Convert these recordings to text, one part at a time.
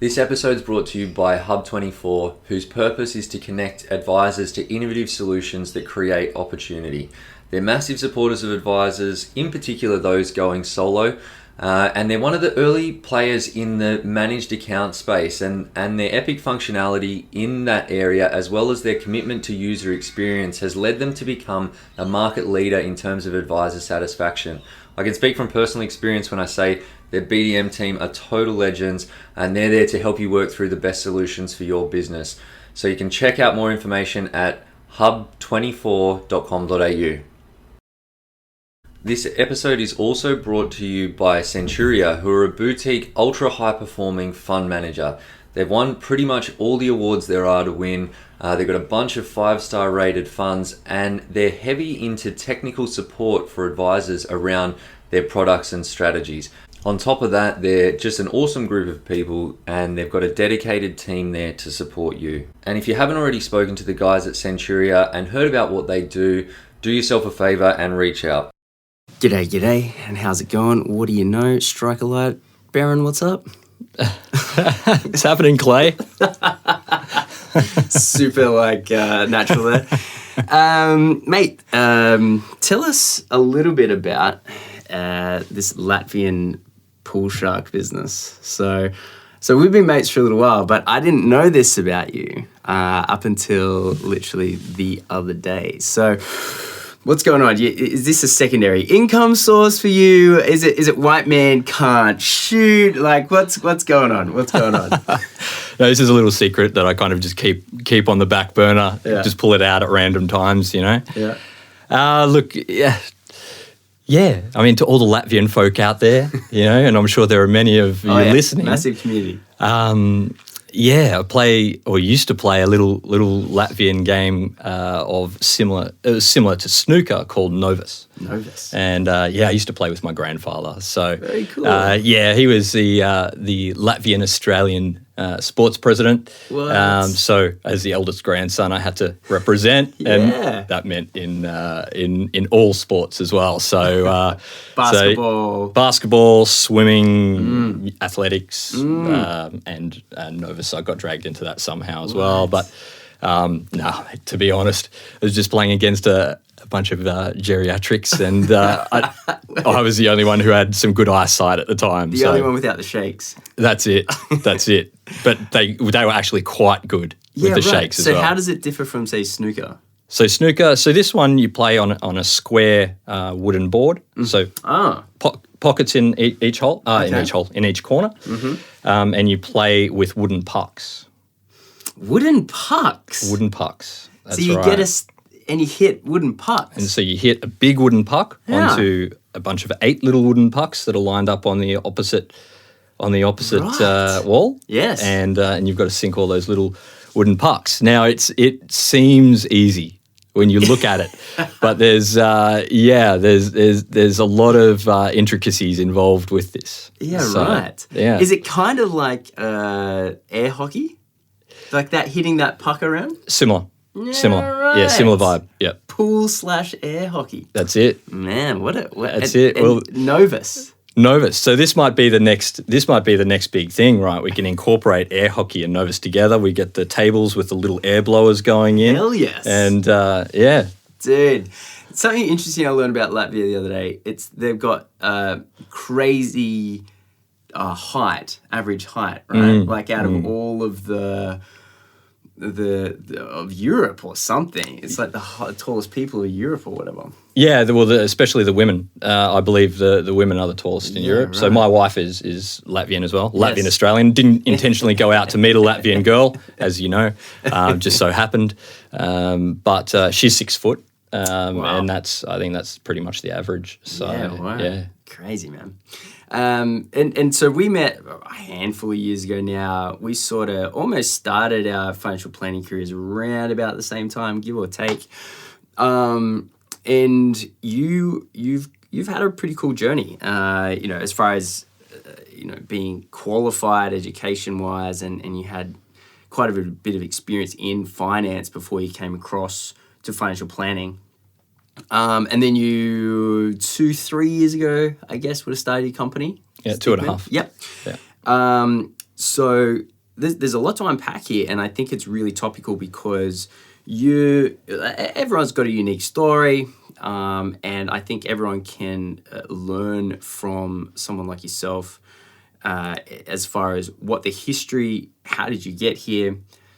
This episode is brought to you by Hub24, whose purpose is to connect advisors to innovative solutions that create opportunity. They're massive supporters of advisors, in particular those going solo, and they're one of the early players in the managed account space, and their epic functionality in that area, as well as their commitment to user experience, has led them to become a market leader in terms of advisor satisfaction. I can speak from personal experience when I say their BDM team are total legends, and they're there to help you work through the best solutions for your business. So you can check out more information at hub24.com.au. This episode is also brought to you by Centuria, who are a boutique, ultra high-performing fund manager. They've won pretty much all the awards there are to win. They've got a bunch of 5-star rated funds, and they're heavy into technical support for advisors around their products and strategies. On top of that, they're just an awesome group of people, and they've got a dedicated team there to support you. And if you haven't already spoken to the guys at Centuria and heard about what they do yourself a favor and reach out. G'day, and how's it going? What do you know? Strike a light. Berin, what's up? What's happening, Clay? Super natural there. Mate, tell us a little bit about this Latvian pool shark business. So we've been mates for a little while, but I didn't know this about you up until literally the other day. So what's going on? Is this a secondary income source for you? Is it white man can't shoot? Like what's going on? What's going on? No, this is a little secret that I kind of just keep on the back burner. Yeah. Just pull it out at random times, you know. Yeah. Look, yeah. I mean, to all the Latvian folk out there, you know, and I'm sure there are many of you listening. Massive community. I play or used to play a little Latvian game of similar to snooker called Novus. Novus. And I used to play with my grandfather. So very cool. He was the Latvian Australian sports president. What? So as the eldest grandson, I had to represent, and that meant in all sports as well. So basketball, swimming, athletics, and Novus. I got dragged into that somehow as well. But to be honest, I was just playing against a bunch of geriatrics, and I was the only one who had some good eyesight at the time. The only one without the shakes. That's it. But they were actually quite good with the shakes as well. So how does it differ from, say, snooker? So snooker, this one you play on a square wooden board. So pockets in each hole, in each corner, and you play with wooden pucks. Wooden pucks? Wooden pucks. That's so you right. and you hit wooden pucks. And so you hit a big wooden puck onto a bunch of 8 little wooden pucks that are lined up on the opposite wall. Yes. And you've got to sink all those little wooden pucks. Now it seems easy when you look at it, but there's a lot of intricacies involved with this. Yeah, right. Yeah. Is it kind of like air hockey? Like that, hitting that puck around? Similar. Yeah, Similar. right. Yeah, similar vibe. Yep. Pool/air hockey. That's it. Man, That's it. Well, Novus. So this might be the next big thing, right? We can incorporate air hockey and Novus together. We get the tables with the little air blowers going in. Hell yes. And Dude, something interesting I learned about Latvia the other day. They've got crazy average height, right? Like out of all of the of Europe or something. It's like the tallest people of Europe or whatever. Yeah, especially the women. I believe the women are the tallest in Europe. Right. So my wife is Latvian as well, Latvian Australian. Didn't intentionally go out to meet a Latvian girl, as you know, just so happened. But she's 6 foot, and I think that's pretty much the average. So yeah. Crazy, man. And so we met a handful of years ago now. We sort of almost started our financial planning careers around about the same time, give or take. And you've had a pretty cool journey, as far as, being qualified education-wise, and you had quite a bit of experience in finance before you came across to financial planning. And then you 2-3 years ago, I guess, would have started your company. Yeah, 2.5. Yep. Yeah. So there's a lot to unpack here, and I think it's really topical because everyone's got a unique story, and I think everyone can learn from someone like yourself as far as what the history, how did you get here,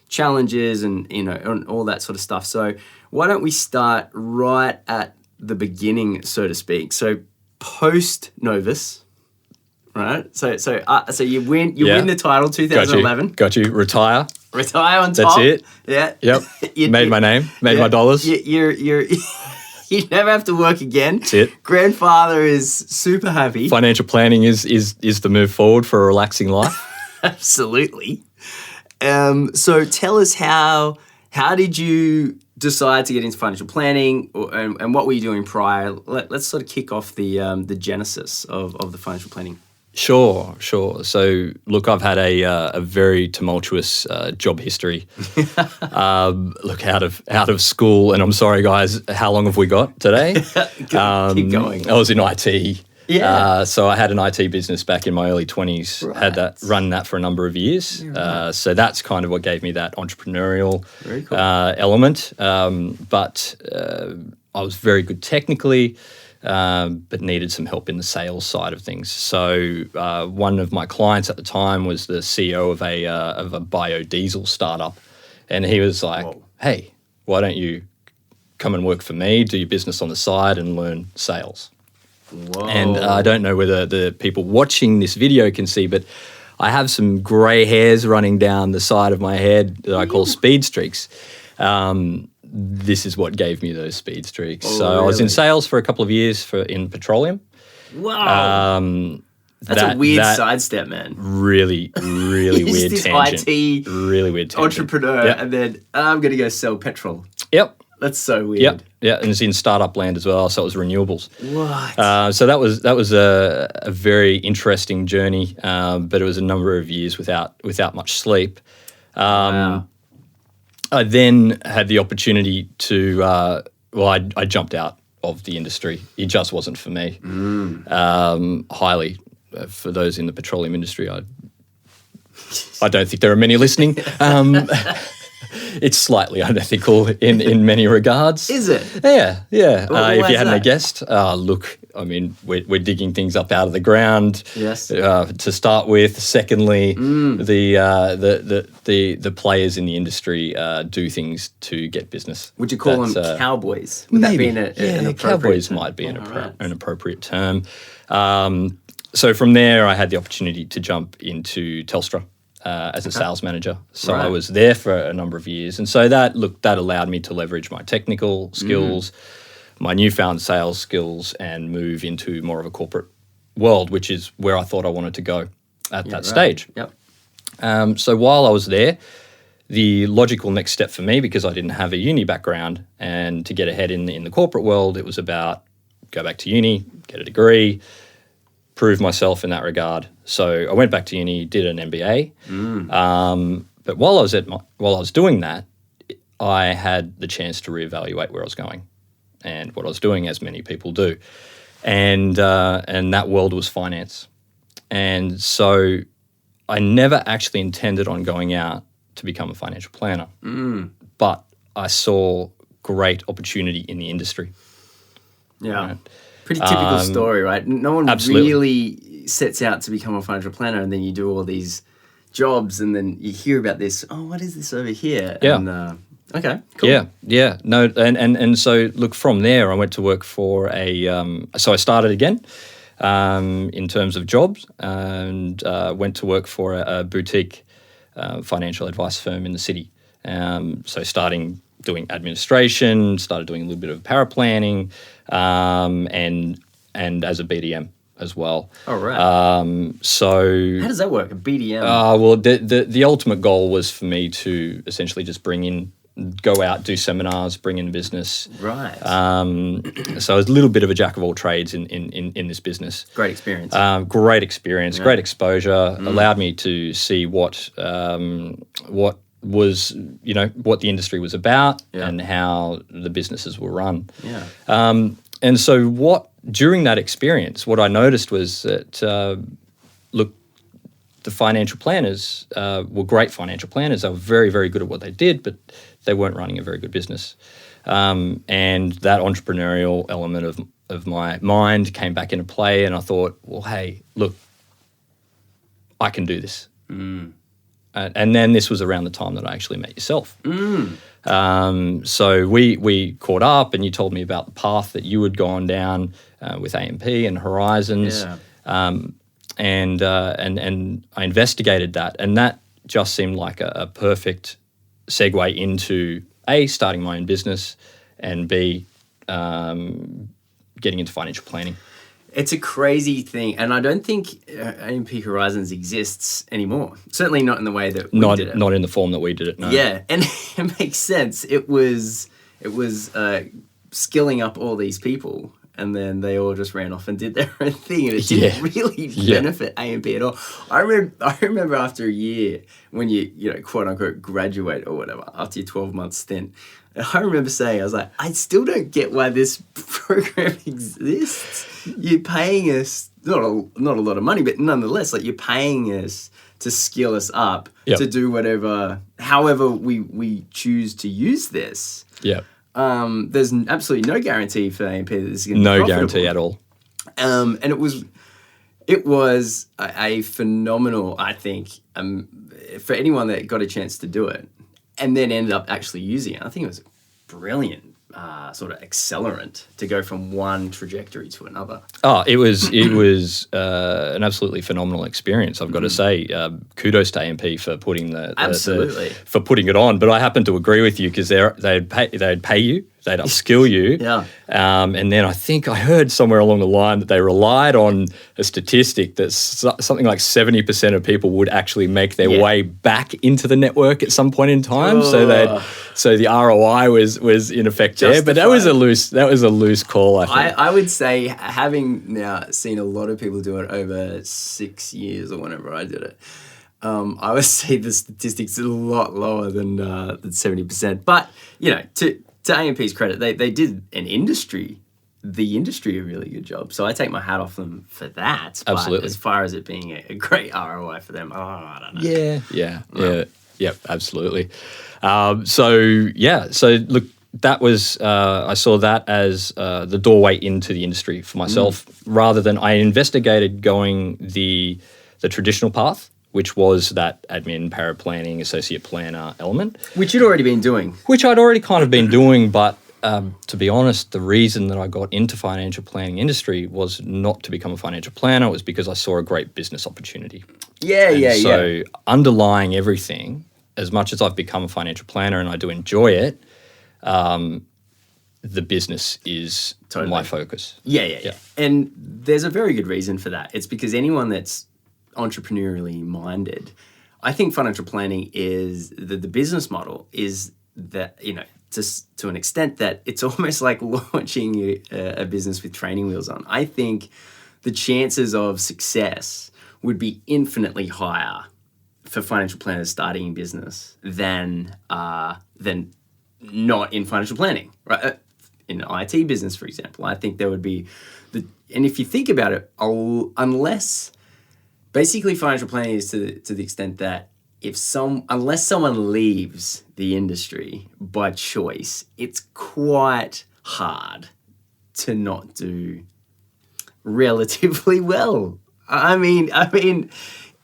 challenges, and and all that sort of stuff. So why don't we start right at the beginning, so to speak? So post Novus. Right, so you win the title, 2011. Got you. Retire on top. That's it. Yeah. Yep. Made my name. Made my dollars. You never have to work again. That's it. Grandfather is super happy. Financial planning is the move forward for a relaxing life. Absolutely. So tell us how did you decide to get into financial planning, and what were you doing prior? Let's sort of kick off the genesis of the financial planning. Sure. So, look, I've had a very tumultuous job history. Look, out of school, and I'm sorry, guys. How long have we got today? Keep going. I was in IT. Yeah. So I had an IT business back in my early 20s. Right. Run that for a number of years. Yeah, right. So that's kind of what gave me that entrepreneurial Very cool. element. But I was very good technically. But needed some help in the sales side of things. So one of my clients at the time was the CEO of a biodiesel startup, and he was like, Whoa. "Hey, why don't you come and work for me, do your business on the side, and learn sales?" Whoa. And I don't know whether the people watching this video can see, but I have some grey hairs running down the side of my head that I call speed streaks. This is what gave me those speed streaks. Oh, so I was in really? sales for a couple of years in petroleum. Wow. That's a weird sidestep, man. Really weird this tangent. IT really weird tangent. entrepreneur, Yep. and then I'm going to go sell petrol. Yep. That's so weird. Yep. Yeah, and it's in startup land as well, so it was renewables. What? So that was a very interesting journey, but it was a number of years without much sleep. Wow. I then had the opportunity to, I jumped out of the industry. It just wasn't for me. Highly, for those in the petroleum industry, I don't think there are many listening. It's slightly unethical in many regards. Is it? Yeah. Well, If why you is hadn't that? guessed, look, I mean, we're digging things up out of the ground. Yes. To start with. Secondly, the players in the industry do things to get business. Would you call That's, them cowboys? Would maybe. that be an appropriate cowboys term? might be an Alright. appropriate term. So from there, I had the opportunity to jump into Telstra. As a sales manager. So I Right. was there for a number of years. And so that allowed me to leverage my technical skills, my newfound sales skills, and move into more of a corporate world, which is where I thought I wanted to go at that stage. Yep. So while I was there, the logical next step for me, because I didn't have a uni background, and to get ahead in the corporate world, it was about go back to uni, get a degree, prove myself in that regard. So I went back to uni, did an MBA. But while I was doing that, I had the chance to reevaluate where I was going and what I was doing, as many people do. And that world was finance. And so I never actually intended on going out to become a financial planner. But I saw great opportunity in the industry. Yeah. Right. Pretty typical story, right? No one absolutely. really sets out to become a financial planner, and then you do all these jobs, and then you hear about this. Oh, what is this over here? Yeah. And, okay. Cool. Yeah. No, and so look, from there I went to work for so I started again in terms of jobs, and went to work for a boutique financial advice firm in the city. So starting doing administration, started doing a little bit of power planning, and as a BDM as well. All right. So How does that work? A BDM? well, the ultimate goal was for me to essentially just go out, do seminars, bring in business. right. So I was a little bit of a jack of all trades in this business. Great experience. Great experience, great exposure. Allowed me to see what was, what the industry was about and how the businesses were run. Yeah. And so during that experience, what I noticed was that, the financial planners were great financial planners. They were very, very good at what they did, but they weren't running a very good business. And that entrepreneurial element of my mind came back into play, and I thought, well, hey, look, I can do this. And then this was around the time that I actually met yourself. So we caught up, and you told me about the path that you had gone down with AMP and Horizons. And I investigated that, and that just seemed like a perfect segue into A, starting my own business, and B, getting into financial planning. It's a crazy thing, and I don't think AMP Horizons exists anymore. Certainly not in the way that we did it. Not in the form that we did it, no. Yeah, and it makes sense. It was skilling up all these people, and then they all just ran off and did their own thing, and it didn't really benefit AMP at all. I remember after a year when you quote unquote graduate or whatever after your 12-month stint. I remember saying, I was like, I still don't get why this program exists. You're paying us not a lot of money, but nonetheless, like, you're paying us to skill us up to do however we choose to use this. Yeah. There's absolutely no guarantee for AMP that this is going to be No profitable. guarantee at all. And it was a phenomenal, I think, for anyone that got a chance to do it and then ended up actually using it. I think it was a brilliant sort of accelerant to go from one trajectory to another. Oh, it was an absolutely phenomenal experience. I've got to say, kudos to AMP for putting for putting it on. But I happen to agree with you, because they'd pay you, they'd upskill you, and then I think I heard somewhere along the line that they relied on a statistic that something like 70% of people would actually make their way back into the network at some point in time. So the ROI was in effect there, but that was a loose call. I think. I would say, having now seen a lot of people do it over 6 years or whenever I did it, I would say the statistics are a lot lower than 70%. But to AMP's credit, they did the industry a really good job. So I take my hat off them for that. Absolutely. But as far as it being a great ROI for them, I don't know. Yeah, absolutely. So look, that was I saw that as the doorway into the industry for myself, rather than I investigated going the traditional path, which was that admin, paraplanning, associate planner element. Which you'd already been doing. Which I'd already kind of been doing, but to be honest, the reason that I got into financial planning industry was not to become a financial planner. It was because I saw a great business opportunity. So underlying everything, as much as I've become a financial planner and I do enjoy it, the business is my focus. Yeah. And there's a very good reason for that. It's because anyone that's entrepreneurially minded, I think financial planning is the business model is that, just to an extent that it's almost like launching a business with training wheels on. I think the chances of success would be infinitely higher for financial planners starting in business than not in financial planning, right? In the IT business, for example, I think there would be and if you think about it, unless basically financial planning is to the extent that unless someone leaves the industry by choice, it's quite hard to not do relatively well. I mean,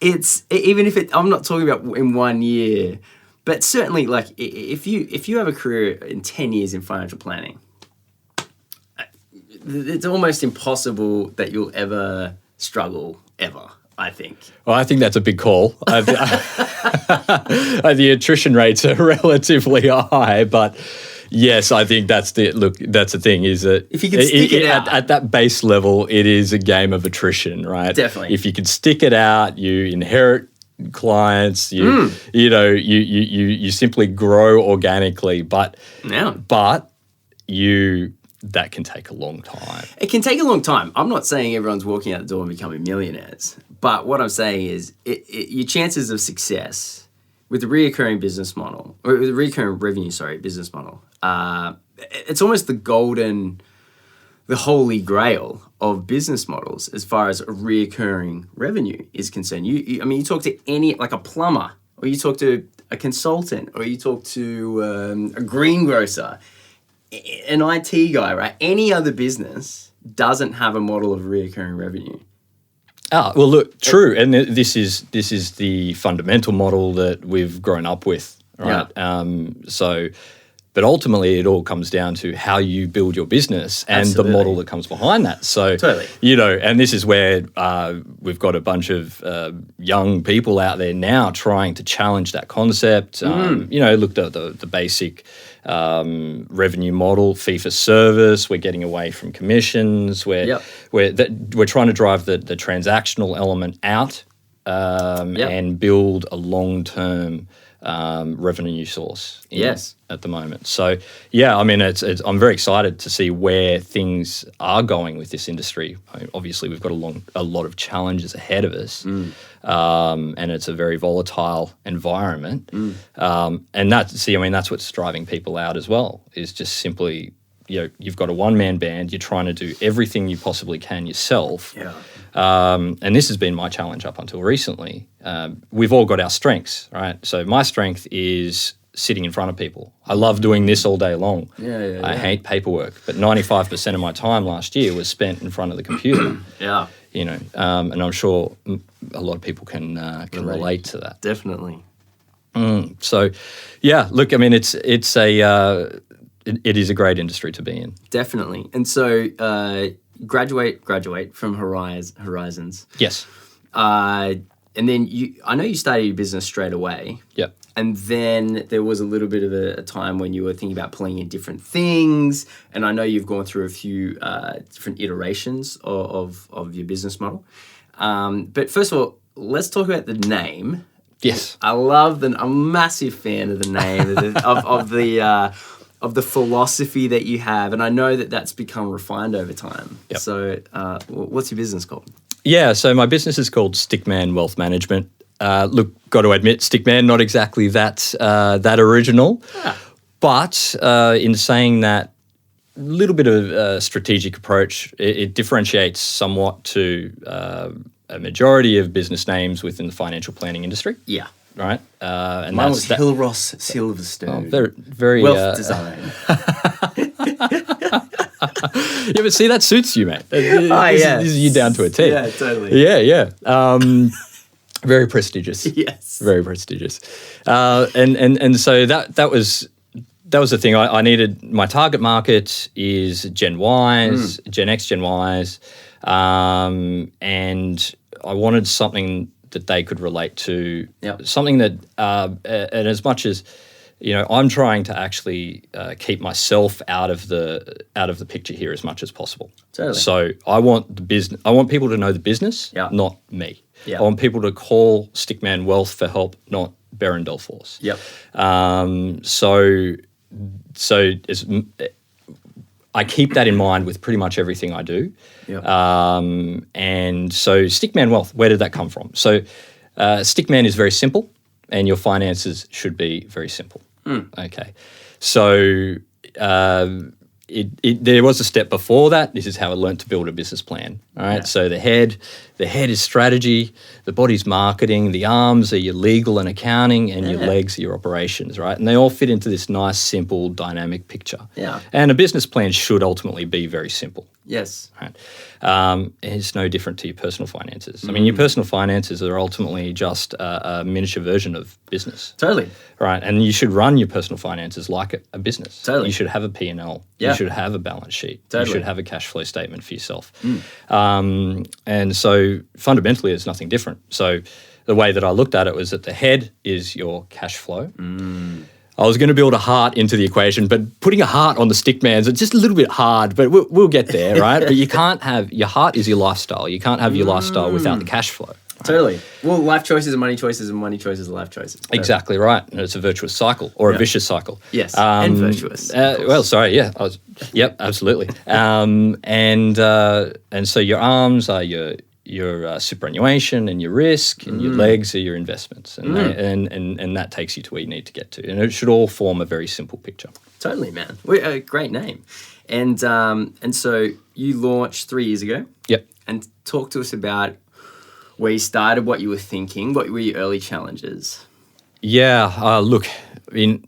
it's even if I'm not talking about in 1 year, but certainly like if you have a career in 10 years in financial planning, it's almost impossible that you'll ever struggle ever, I think. Well, I think that's a big call. The attrition rates are relatively high, but yes, I think that's the thing, is that if you can stick it out at that base level, it is a game of attrition, right? Definitely. If you can stick it out, you inherit clients, you simply grow organically, but that can take a long time. It can take a long time. I'm not saying everyone's walking out the door and becoming millionaires, but what I'm saying is your chances of success with the recurring business model, or with the recurring revenue, business model, it's almost the golden the holy grail of business models as far as reoccurring revenue is concerned. I mean, you talk to like a plumber, or you talk to a consultant, or you talk to a greengrocer, an IT guy, right? Any other business doesn't have a model of reoccurring revenue. Well, look, true, and this is the fundamental model that we've grown up with, right? Yeah. But ultimately, it all comes down to how you build your business and the model that comes behind that. So, and this is where we've got a bunch of young people out there now trying to challenge that concept. Looked at the basic revenue model, fee for service. We're getting away from commissions. We're trying to drive the transactional element out and build a long-term revenue source at the moment. So I mean, I'm very excited to see where things are going with this industry. I mean, obviously, we've got a lot of challenges ahead of us, and it's a very volatile environment. And that's what's driving people out as well. Is just simply, you've got a one-man band. You're trying to do everything you possibly can yourself. And this has been my challenge up until recently. We've all got our strengths, right? So my strength is sitting in front of people. I love doing this all day long. I hate paperwork, but 95% of my time last year was spent in front of the computer. And I'm sure a lot of people can relate to that. Definitely. So, look, I mean, it is a great industry to be in. Definitely. And so, graduate from Horizons. Yes. And then I know you started your business straight away. Yep. And then there was a little bit of a time when you were thinking about pulling in different things. And I know you've gone through a few different iterations of your business model. But first of all, let's talk about the name. Yes. I'm a massive fan of the name of the philosophy that you have, and I know that that's become refined over time. Yep. So, what's your business called? Yeah, so my business is called Stickman Wealth Management. Look, got to admit, Stickman, not exactly that original, but in saying that, a little bit of a strategic approach. It differentiates somewhat to a majority of business names within the financial planning industry. Yeah. Right, and mine was Hillross Silverstone. Very wealth design. Yeah, but see, that suits you, mate. This is you down to a T. Yeah, totally. Yeah. Very prestigious. Yes, very prestigious. And so that was the thing. I needed. My target market is Gen Ys, Gen X, Gen Ys, and I wanted something that they could relate to, something that, and as much as, I'm trying to actually keep myself out of the picture here as much as possible. Totally. So I want people to know the business, not me. Yeah. I want people to call Stickman Wealth for help, not Berin Delforce. Yep. So I keep that in mind with pretty much everything I do. Yep. And so Stickman Wealth, where did that come from? So Stickman is very simple, and your finances should be very simple. Okay. So there was a step before that. This is how I learned to build a business plan. All right. Yeah. So the head is strategy, the body's marketing, the arms are your legal and accounting, and your legs are your operations, right? And they all fit into this nice, simple, dynamic picture. Yeah. And a business plan should ultimately be very simple. Yes. Right. It's no different to your personal finances. I mean, your personal finances are ultimately just a miniature version of business. Totally. Right. And you should run your personal finances like a business. Totally. You should have a P&L. Yeah. You should have a balance sheet. Totally. You should have a cash flow statement for yourself. And so fundamentally, it's nothing different. So the way that I looked at it was that the head is your cash flow. I was going to build a heart into the equation, but putting a heart on the Stickman's is just a little bit hard, but we'll get there, right? But you can't have, your heart is your lifestyle. You can't have your lifestyle without the cash flow. Right? Totally. Well, life choices are money choices, and money choices are life choices. Totally. Exactly right. And it's a virtuous cycle or a vicious cycle. Yes, and virtuous. Yep, absolutely. And so your arms are your superannuation and your risk, and your legs are your investments, and that takes you to where you need to get to, and it should all form a very simple picture. Totally, man. Great name, and so you launched 3 years ago. Yep. And talk to us about where you started, what you were thinking, what were your early challenges? Yeah, look, I mean,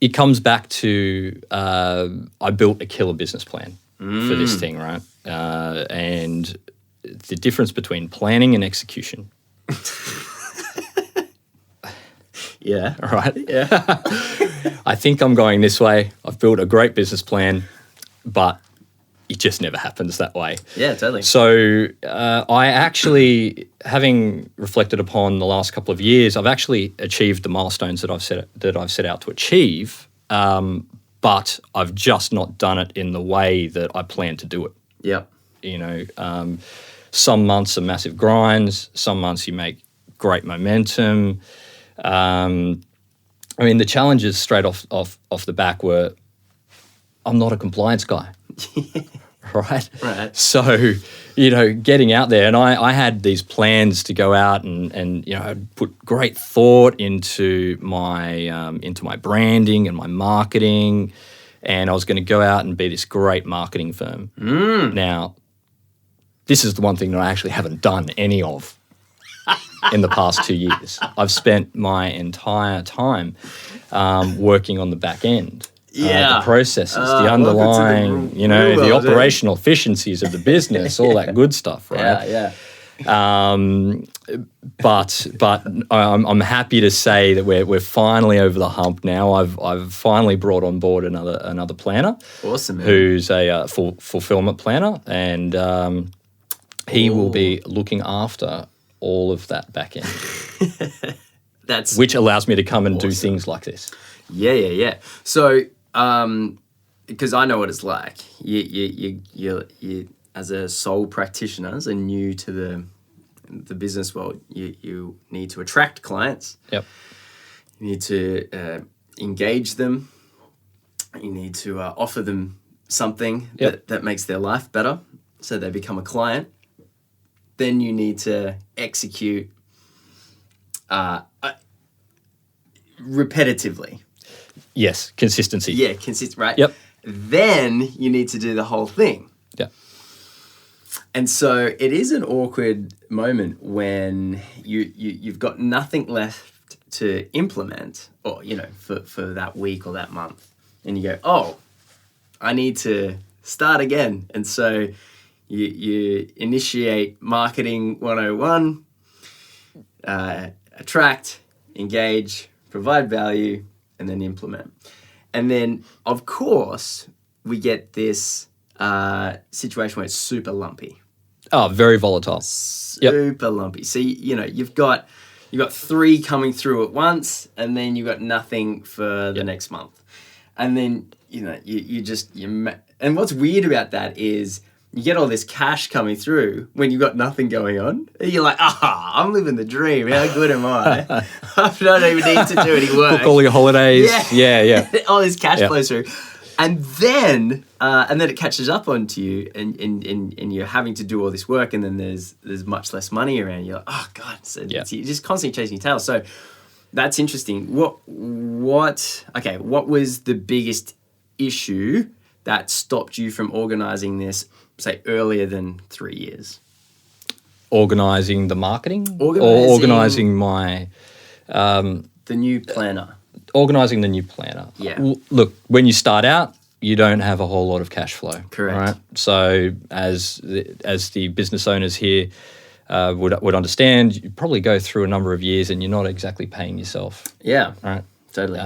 it comes back to I built a killer business plan for this thing, right? And the difference between planning and execution. Yeah. Right? Yeah. I think I'm going this way. I've built a great business plan, but it just never happens that way. Yeah, totally. So I actually, having reflected upon the last couple of years, I've actually achieved the milestones that I've set out to achieve, but I've just not done it in the way that I plan to do it. Yep. You know, some months are massive grinds. Some months you make great momentum. I mean, the challenges straight off the back were, I'm not a compliance guy. Right. So, you know, getting out there, and I had these plans to go out and you know, I'd put great thought into my branding and my marketing, and I was going to go out and be this great marketing firm. Now, this is the one thing that I actually haven't done any of in the past 2 years. I've spent my entire time working on the back end. The processes, the underlying, you know, the operational efficiencies of the business, all that good stuff, right? Yeah. But I'm happy to say that we're finally over the hump now. I've finally brought on board another planner. Awesome, man. Who's a fulfillment planner, and he will be looking after all of that back end. Which allows me to come and do things like this. Yeah. So, because I know what it's like. You as a sole practitioner, as a new to the business world, you need to attract clients. Yep. You need to engage them. You need to offer them something that makes their life better, so they become a client. Then you need to execute repetitively. Yes, consistency. Yeah, right? Yep. Then you need to do the whole thing. Yeah. And so it is an awkward moment when you've got nothing left to implement, or, you know, for that week or that month. And you go, oh, I need to start again. And so you initiate marketing 101, attract, engage, provide value, and then implement. And then, of course, we get this situation where it's super lumpy. Oh, very volatile. Super lumpy. So, you know, you've got 3 coming through at once, and then you've got nothing for the next month. And then, you know, and what's weird about that is you get all this cash coming through when you've got nothing going on. And you're like, I'm living the dream. How good am I? I don't even need to do any work. Book all your holidays. Yeah. All this cash flows through. And then it catches up onto you, and you're having to do all this work, and then there's much less money around. You're like, oh God, so you're just constantly chasing your tail. So that's interesting. What was the biggest issue that stopped you from organizing this, say, earlier than 3 years? Organising the marketing? Or organising my... the new planner. Organising the new planner. Yeah. Look, when you start out, you don't have a whole lot of cash flow. Correct. Right? So as the business owners here would understand, you probably go through a number of years and you're not exactly paying yourself. Yeah. Right? Totally.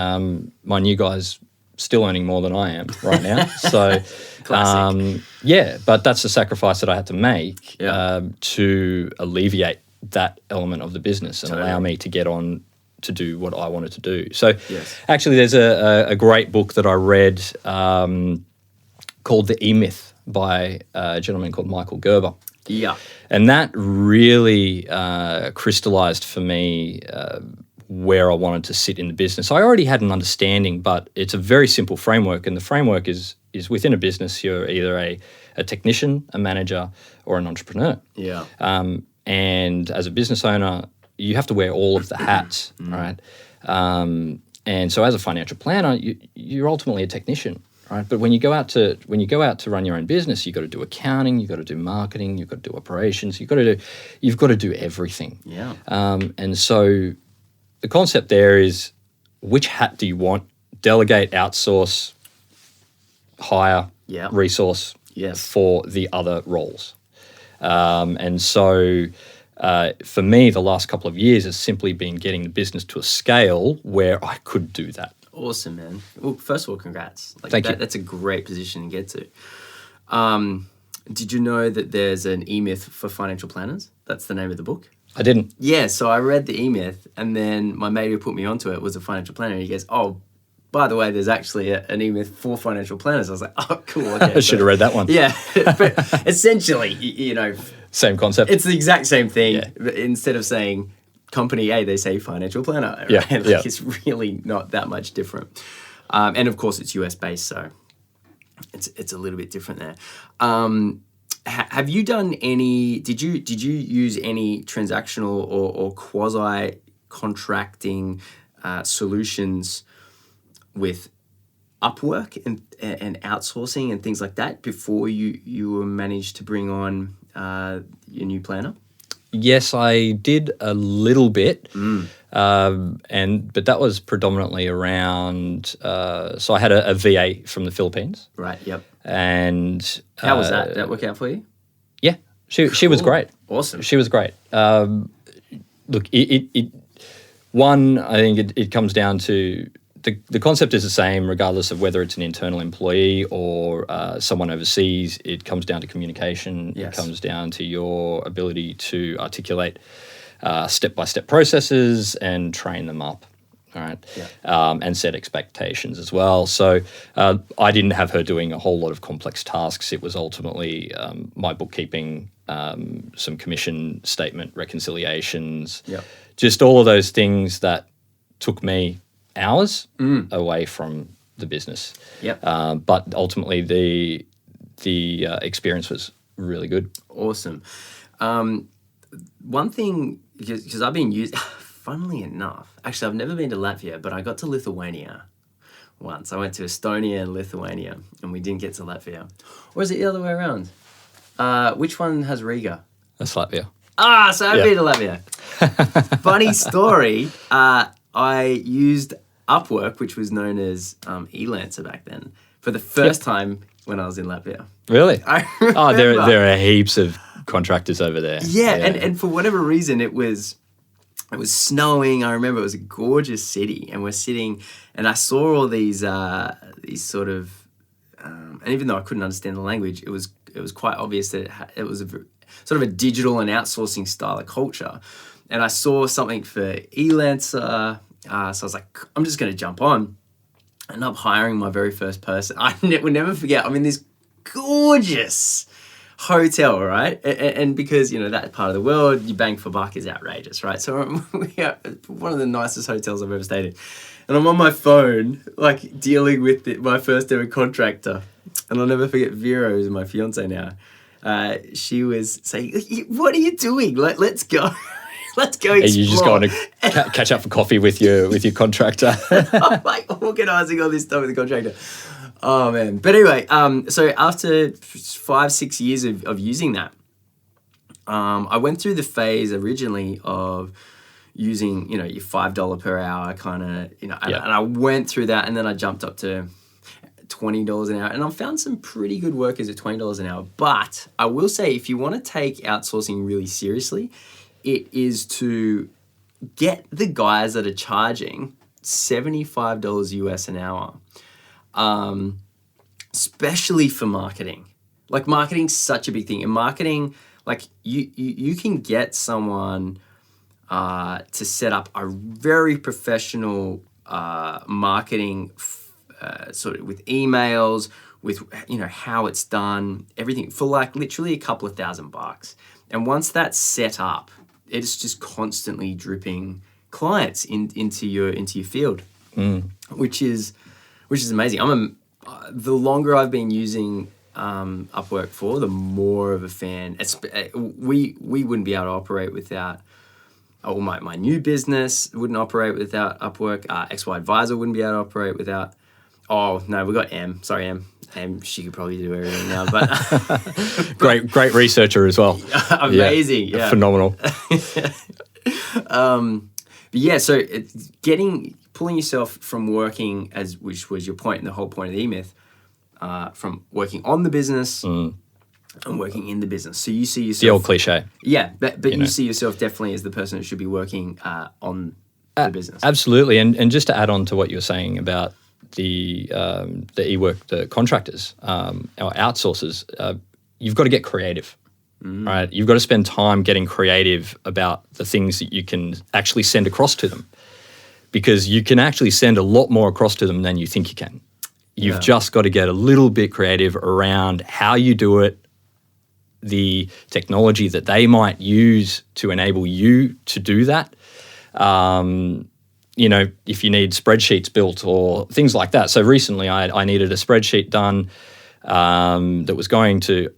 My new guy's still earning more than I am right now. So, but that's the sacrifice that I had to make to alleviate that element of the business and allow me to get on to do what I wanted to do. So actually there's a great book that I read called The E-Myth by a gentleman called Michael Gerber. Yeah. And that really crystallized for me where I wanted to sit in the business. I already had an understanding, but it's a very simple framework, and the framework is within a business, you're either a technician, a manager, or an entrepreneur. Yeah. And as a business owner, you have to wear all of the hats, right? And so as a financial planner, you're ultimately a technician, right? But when you go out to run your own business, you've got to do accounting, you've got to do marketing, you've got to do operations, you've got to do everything. Yeah. And so the concept there is, which hat do you want? Delegate, outsource, hire, Yeah. resource Yes. for the other roles. And so for me, the last couple of years has simply been getting the business to a scale where I could do that. Awesome, man. Well, first of all, congrats. Thank you. That's a great position to get to. Did you know that there's an E-Myth for financial planners? That's the name of the book. I didn't. Yeah, so I read the E-Myth, and then my mate who put me onto it was a financial planner, and he goes, oh, by the way, there's actually an E-Myth for financial planners. I was like, oh, cool. Okay, I should have read that one. Yeah, but essentially, you know, Same concept. it's the exact same thing. Yeah. But instead of saying company A, they say financial planner. Right? Yeah, Like, yeah. it's really not that much different. And of course, it's US based, so it's a little bit different there. Have you done any? Did you use any transactional or quasi contracting solutions with Upwork and outsourcing and things like that before you were managed to bring on your new planner? Yes, I did a little bit, but that was predominantly around. So I had a VA from the Philippines, Right. Yep. and How was that? Did that work out for you? Yeah, she was great. Awesome. She was great. Look, one, I think it comes down to the concept is the same regardless of whether it's an internal employee or someone overseas. It comes down to communication. Yes. It comes down to your ability to articulate step-by-step processes and train them up. All right, and set expectations as well. So I didn't have her doing a whole lot of complex tasks. It was ultimately my bookkeeping, some commission statement reconciliations, just all of those things that took me hours away from the business. Yep. But ultimately, the experience was really good. Awesome. One thing, because I've been using, funnily enough, actually I've never been to Latvia, but I got to Lithuania once. I went to Estonia and Lithuania, and we didn't get to Latvia. Or is it the other way around? Which one has Riga? That's Latvia. So I've been to Latvia. Funny story, I used Upwork, which was known as Elancer back then, for the first time when I was in Latvia. Really? I remember. There are heaps of contractors over there. Yeah. And for whatever reason, it was snowing. I remember it was a gorgeous city, and we're sitting, and I saw all these sort of, and even though I couldn't understand the language, it was quite obvious that it was sort of a digital and outsourcing style of culture. And I saw something for Elancer, so I was like, I'm just going to jump on. And I'm hiring my very first person. I will never forget. I'm in this gorgeous hotel, right? And because, you know, that part of the world, your bang for buck is outrageous, right? So we are one of the nicest hotels I've ever stayed in. And I'm on my phone, like, dealing with my first ever contractor. And I'll never forget Vera, who's my fiance now. She was saying, what are you doing? Let's go. Let's go explore. And you just going to catch up for coffee with your contractor. I'm like organising all this stuff with the contractor. Oh, man. But anyway, so after 5-6 years of using that, I went through the phase originally of using, you know, your $5 per hour kind of, you know, and I went through that, and then I jumped up to $20 an hour, and I found some pretty good workers at $20 an hour. But I will say, if you want to take outsourcing really seriously, it is to get the guys that are charging $75 US an hour, especially for marketing. Like, marketing's such a big thing. In marketing, like, you can get someone to set up a very professional marketing sort of with emails, with, you know, how it's done, everything, for like literally a couple of $1,000. And once that's set up, it's just constantly dripping clients into your field, which is amazing. The longer I've been using Upwork for, the more of a fan. We wouldn't be able to operate without. Or my new business wouldn't operate without Upwork. XY Advisor wouldn't be able to operate without Oh no, we got M. Sorry, M. She could probably do everything now, but Great researcher as well. amazing, yeah. Phenomenal. But yeah, so it's pulling yourself from working which was your point and the whole point of the E-Myth, from working on the business and working in the business. So you see yourself The old cliche. Yeah, but you see yourself definitely as the person that should be working on the business. Absolutely, and just to add on to what you were saying about the e-work, the contractors, our outsourcers, you've got to get creative, right? You've got to spend time getting creative about the things that you can actually send across to them, because you can actually send a lot more across to them than you think you can. You've just got to get a little bit creative around how you do it, the technology that they might use to enable you to do that. If you need spreadsheets built or things like that. So recently I needed a spreadsheet done that was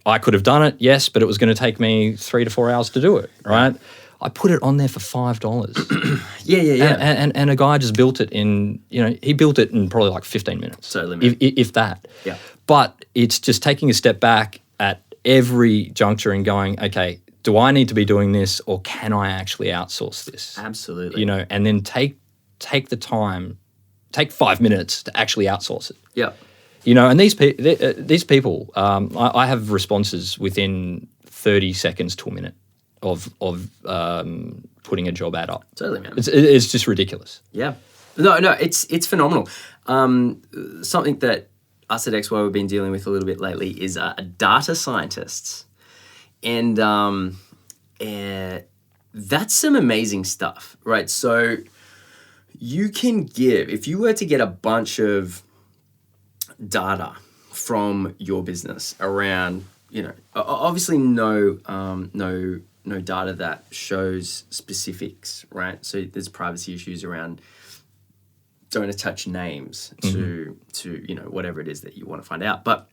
I could have done it, yes, but it was going to take me 3 to 4 hours to do it, right? I put it on there for $5. Yeah. And a guy just built it he built it in probably like 15 minutes. Totally, if that. Yeah. But it's just taking a step back at every juncture and going, okay, do I need to be doing this or can I actually outsource this? Absolutely. And then take the time, take 5 minutes to actually outsource it. Yeah. And these people, I have responses within 30 seconds to a minute of putting a job ad up. Totally, man. It's just ridiculous. Yeah. No, it's phenomenal. Something that us at XY we've been dealing with a little bit lately is data scientists. And that's some amazing stuff, right? So you can if you were to get a bunch of data from your business around, obviously no data that shows specifics, right? So there's privacy issues around don't attach names to whatever it is that you want to find out. But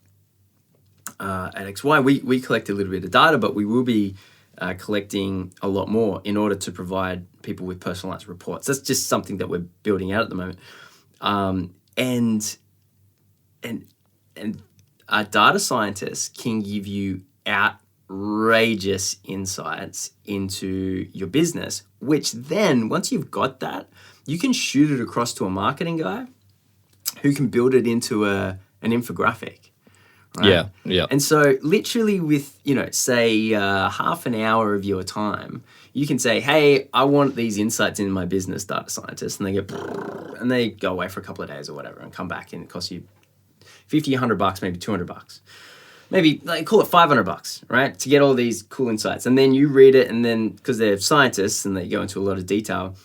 at XY, we collect a little bit of data, but we will be collecting a lot more in order to provide people with personalized reports. That's just something that we're building out at the moment. And our data scientists can give you outrageous insights into your business, which then, once you've got that, you can shoot it across to a marketing guy who can build it into an infographic. Right? Yeah. And so literally with, say half an hour of your time, you can say, hey, I want these insights in my business, data scientist. And they go away for a couple of days or whatever and come back, and it costs you $50, $100, maybe $200. Maybe call it $500, right? To get all these cool insights. And then you read it, and then because they're scientists and they go into a lot of detail,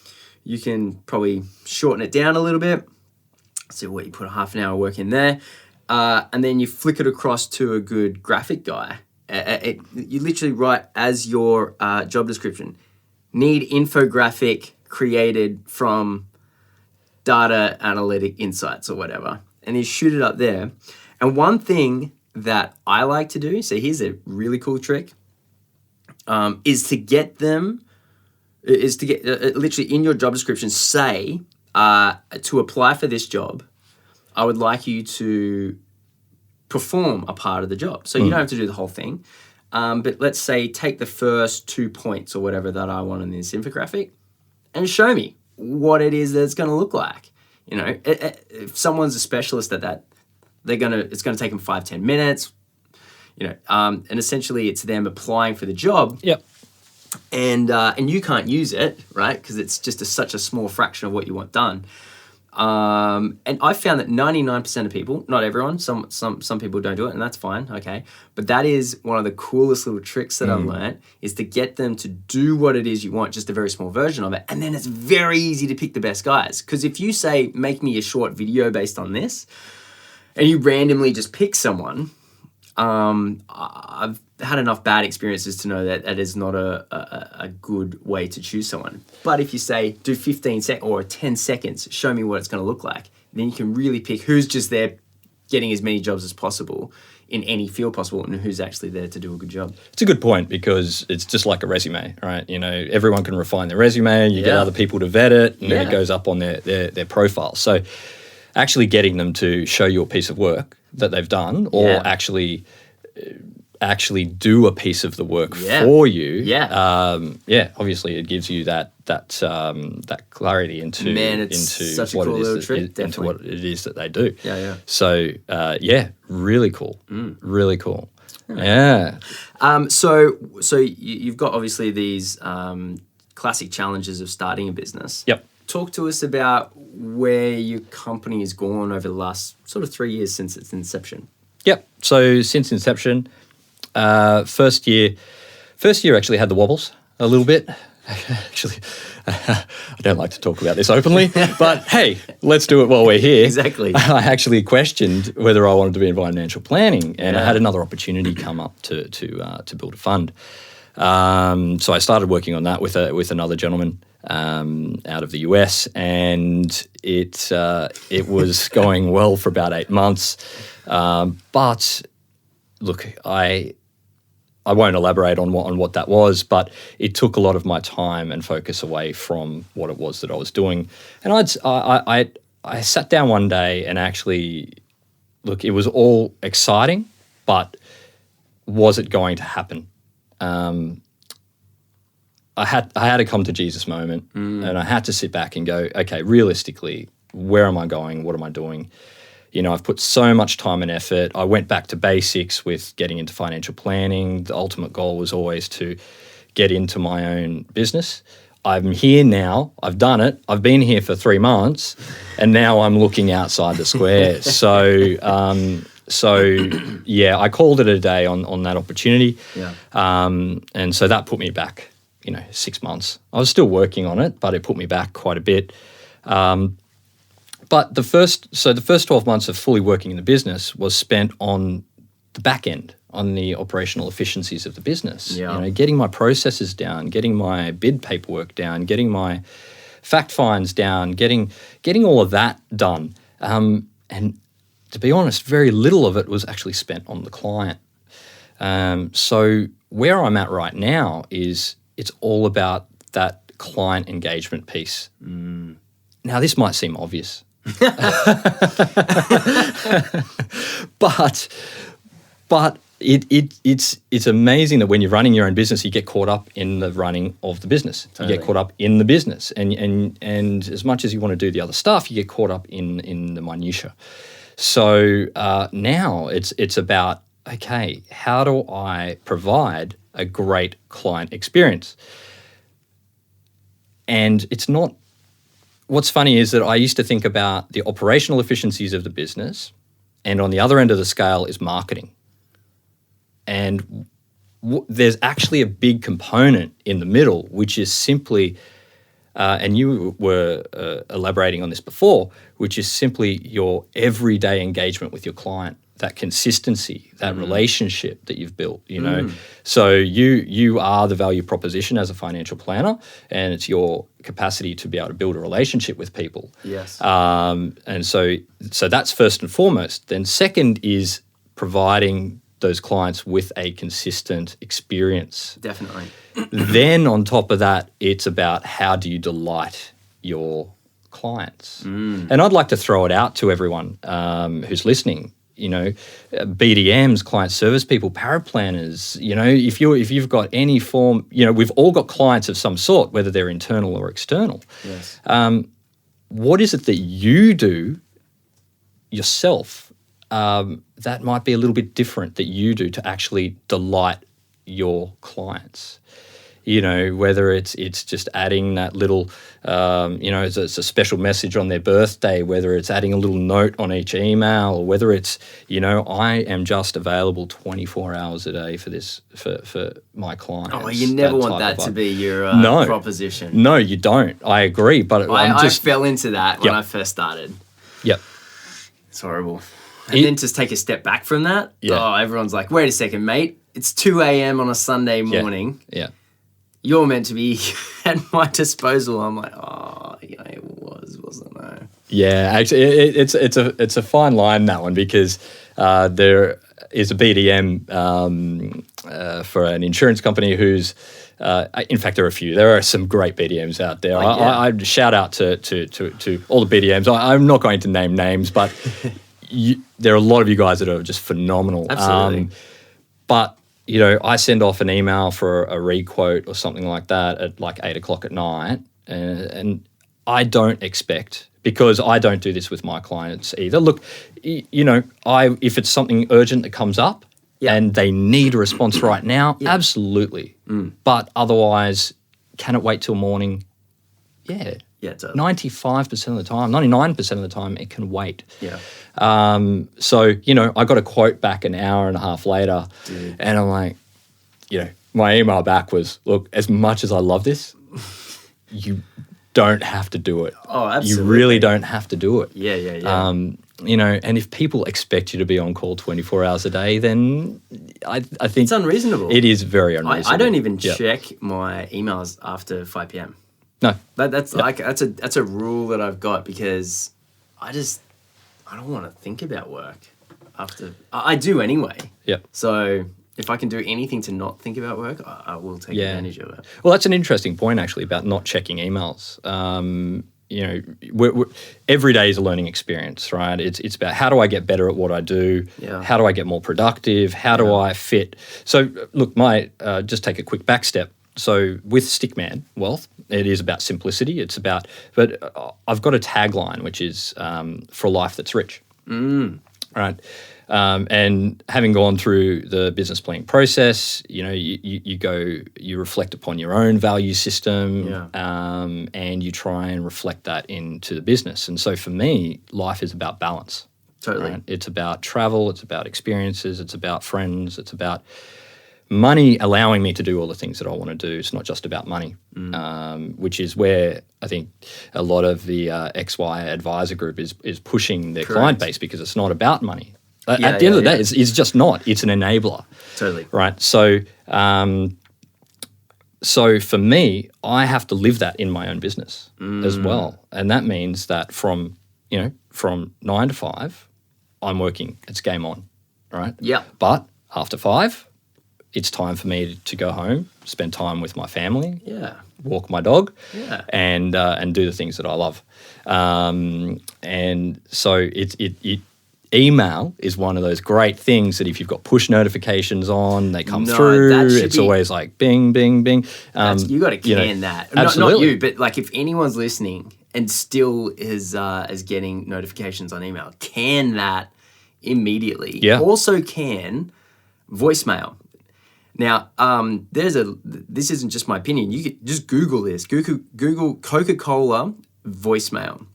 you can probably shorten it down a little bit. So what, you put a half an hour work in there. And then you flick it across to a good graphic guy. You literally write as your job description, need infographic created from data analytic insights or whatever. And you shoot it up there. And one thing that I like to do, so here's a really cool trick, is to get literally in your job description, say, to apply for this job, I would like you to perform a part of the job. So you don't have to do the whole thing. But let's say take the first 2 points or whatever that I want in this infographic and show me what it is that it's going to look like. If someone's a specialist at that, it's going to take them 5-10 minutes. And essentially it's them applying for the job. Yep. And you can't use it, right? Because it's just such a small fraction of what you want done. And I found that 99% of people, not everyone, some people don't do it, and that's fine, okay. But that is one of the coolest little tricks that I've learned, is to get them to do what it is you want, just a very small version of it. And then it's very easy to pick the best guys. Because if you say, make me a short video based on this, and you randomly just pick someone, I've had enough bad experiences to know that that is not a good way to choose someone. But if you say, do 15 seconds or 10 seconds, show me what it's going to look like, then you can really pick who's just there getting as many jobs as possible in any field possible and who's actually there to do a good job. It's a good point, because it's just like a resume, right? Everyone can refine their resume, you get other people to vet it, and then it goes up on their profile. So actually getting them to show you a piece of work that they've done, or actually do a piece of the work for you. Obviously it gives you that clarity into such a what cool it is little trick, into what it is that they do. So really cool. Really cool. Yeah. So you've got obviously these classic challenges of starting a business. Yep. Talk to us about where your company has gone over the last sort of 3 years since its inception. Yep. So since inception, first year actually had the wobbles a little bit. Actually, I don't like to talk about this openly, but hey, let's do it while we're here. Exactly. I actually questioned whether I wanted to be in financial planning, and I had another opportunity come up to build a fund. So I started working on that with another gentleman out of the US, and it was going well for about 8 months. But look, I won't elaborate on what that was, but it took a lot of my time and focus away from what it was that I was doing. And I sat down one day and actually, look, it was all exciting, but was it going to happen? I had a come to Jesus moment, and I had to sit back and go, okay, realistically, where am I going? What am I doing? You know, I've put so much time and effort. I went back to basics with getting into financial planning. The ultimate goal was always to get into my own business. I'm here now. I've done it. I've been here for 3 months, and now I'm looking outside the square. So I called it a day on that opportunity. Yeah. And so that put me back, 6 months. I was still working on it, but it put me back quite a bit. But the first 12 months of fully working in the business was spent on the back end, on the operational efficiencies of the business. Yeah. Getting my processes down, getting my bid paperwork down, getting my fact finds down, getting all of that done. And to be honest, very little of it was actually spent on the client. So where I'm at right now is it's all about that client engagement piece. Now, this might seem obvious. but it's amazing that when you're running your own business, you get caught up in the running of the business. Totally. You get caught up in the business, and as much as you want to do the other stuff, you get caught up in the minutia. So now it's about, okay, how do I provide a great client experience? And it's not. What's funny is that I used to think about the operational efficiencies of the business, and on the other end of the scale is marketing. And there's actually a big component in the middle, which is simply, and you were elaborating on this before, which is simply your everyday engagement with your client, that consistency, that relationship that you've built, So you are the value proposition as a financial planner, and it's your capacity to be able to build a relationship with people. Yes. And so that's first and foremost. Then second is providing those clients with a consistent experience. Definitely. Then on top of that, it's about how do you delight your clients. And I'd like to throw it out to everyone who's listening. BDMs, client service people, paraplanners, if you've got any form, we've all got clients of some sort, whether they're internal or external. Yes. What is it that you do yourself that might be a little bit different that you do to actually delight your clients? Whether it's just adding that little, it's a special message on their birthday, whether it's adding a little note on each email, or whether it's, I am just available 24 hours a day for this, for my clients. Oh, you never want that to be your proposition. No, you don't. I agree. But I fell into that when I first started. Yep. It's horrible. And then just take a step back from that. Yeah. Oh, everyone's like, wait a second, mate. It's 2 a.m. on a Sunday morning. Yeah. You're meant to be at my disposal. I'm like, it wasn't I? Yeah, actually, it's a fine line, that one, because there is a BDM for an insurance company who's In fact, there are a few. There are some great BDMs out there. I shout out to all the BDMs. I'm not going to name names, but there are a lot of you guys that are just phenomenal. Absolutely. But you know, I send off an email for a re-quote or something like that at like 8 o'clock at night, and I don't expect, because I don't do this with my clients either. Look, you know, if it's something urgent that comes up and they need a response right now, absolutely. But otherwise, can it wait till morning? Yeah. Yeah, it does. 95% of the time, 99% of the time, it can wait. Yeah. So, you know, I got a quote back an hour and a half later, and I'm like, you know, my email back was, look, as much as I love this, you don't have to do it. Oh, absolutely. You really don't have to do it. Yeah. You know, and if people expect you to be on call 24 hours a day, then I think it's unreasonable. It is very unreasonable. I don't even check my emails after 5 p.m. No. That's a rule that I've got, because I don't want to think about work after. I do anyway. Yeah. So if I can do anything to not think about work, I will take advantage of it. Well, that's an interesting point actually about not checking emails. You know, we're, every day is a learning experience, right? It's about how do I get better at what I do? Yeah. How do I get more productive? How do I fit? So look, just take a quick back step. So with Stickman Wealth, it is about simplicity. It's about, but I've got a tagline which is for a life that's rich. Right. And having gone through the business planning process, you know, you reflect upon your own value system, and you try and reflect that into the business. And so for me, life is about balance. Totally. Right? It's about travel. It's about experiences. It's about friends. It's about money allowing me to do all the things that I want to do. It's not just about money, which is where I think a lot of the XY advisor group is pushing their client base, because it's not about money. At the end of the day, it's just not. It's an enabler. Totally. Right. So, so for me, I have to live that in my own business as well, and that means that from 9 to 5, I'm working. It's game on. Right. Yeah. But after 5, it's time for me to go home, spend time with my family, walk my dog, and do the things that I love. And so email is one of those great things that if you've got push notifications on, they come through. It's always like bing, bing, bing. You got to can that. Absolutely. Not you, but like if anyone's listening and still is getting notifications on email, can that immediately. Yeah. Also can voicemail. Now, this isn't just my opinion. You could just Google this. Google Coca-Cola voicemail.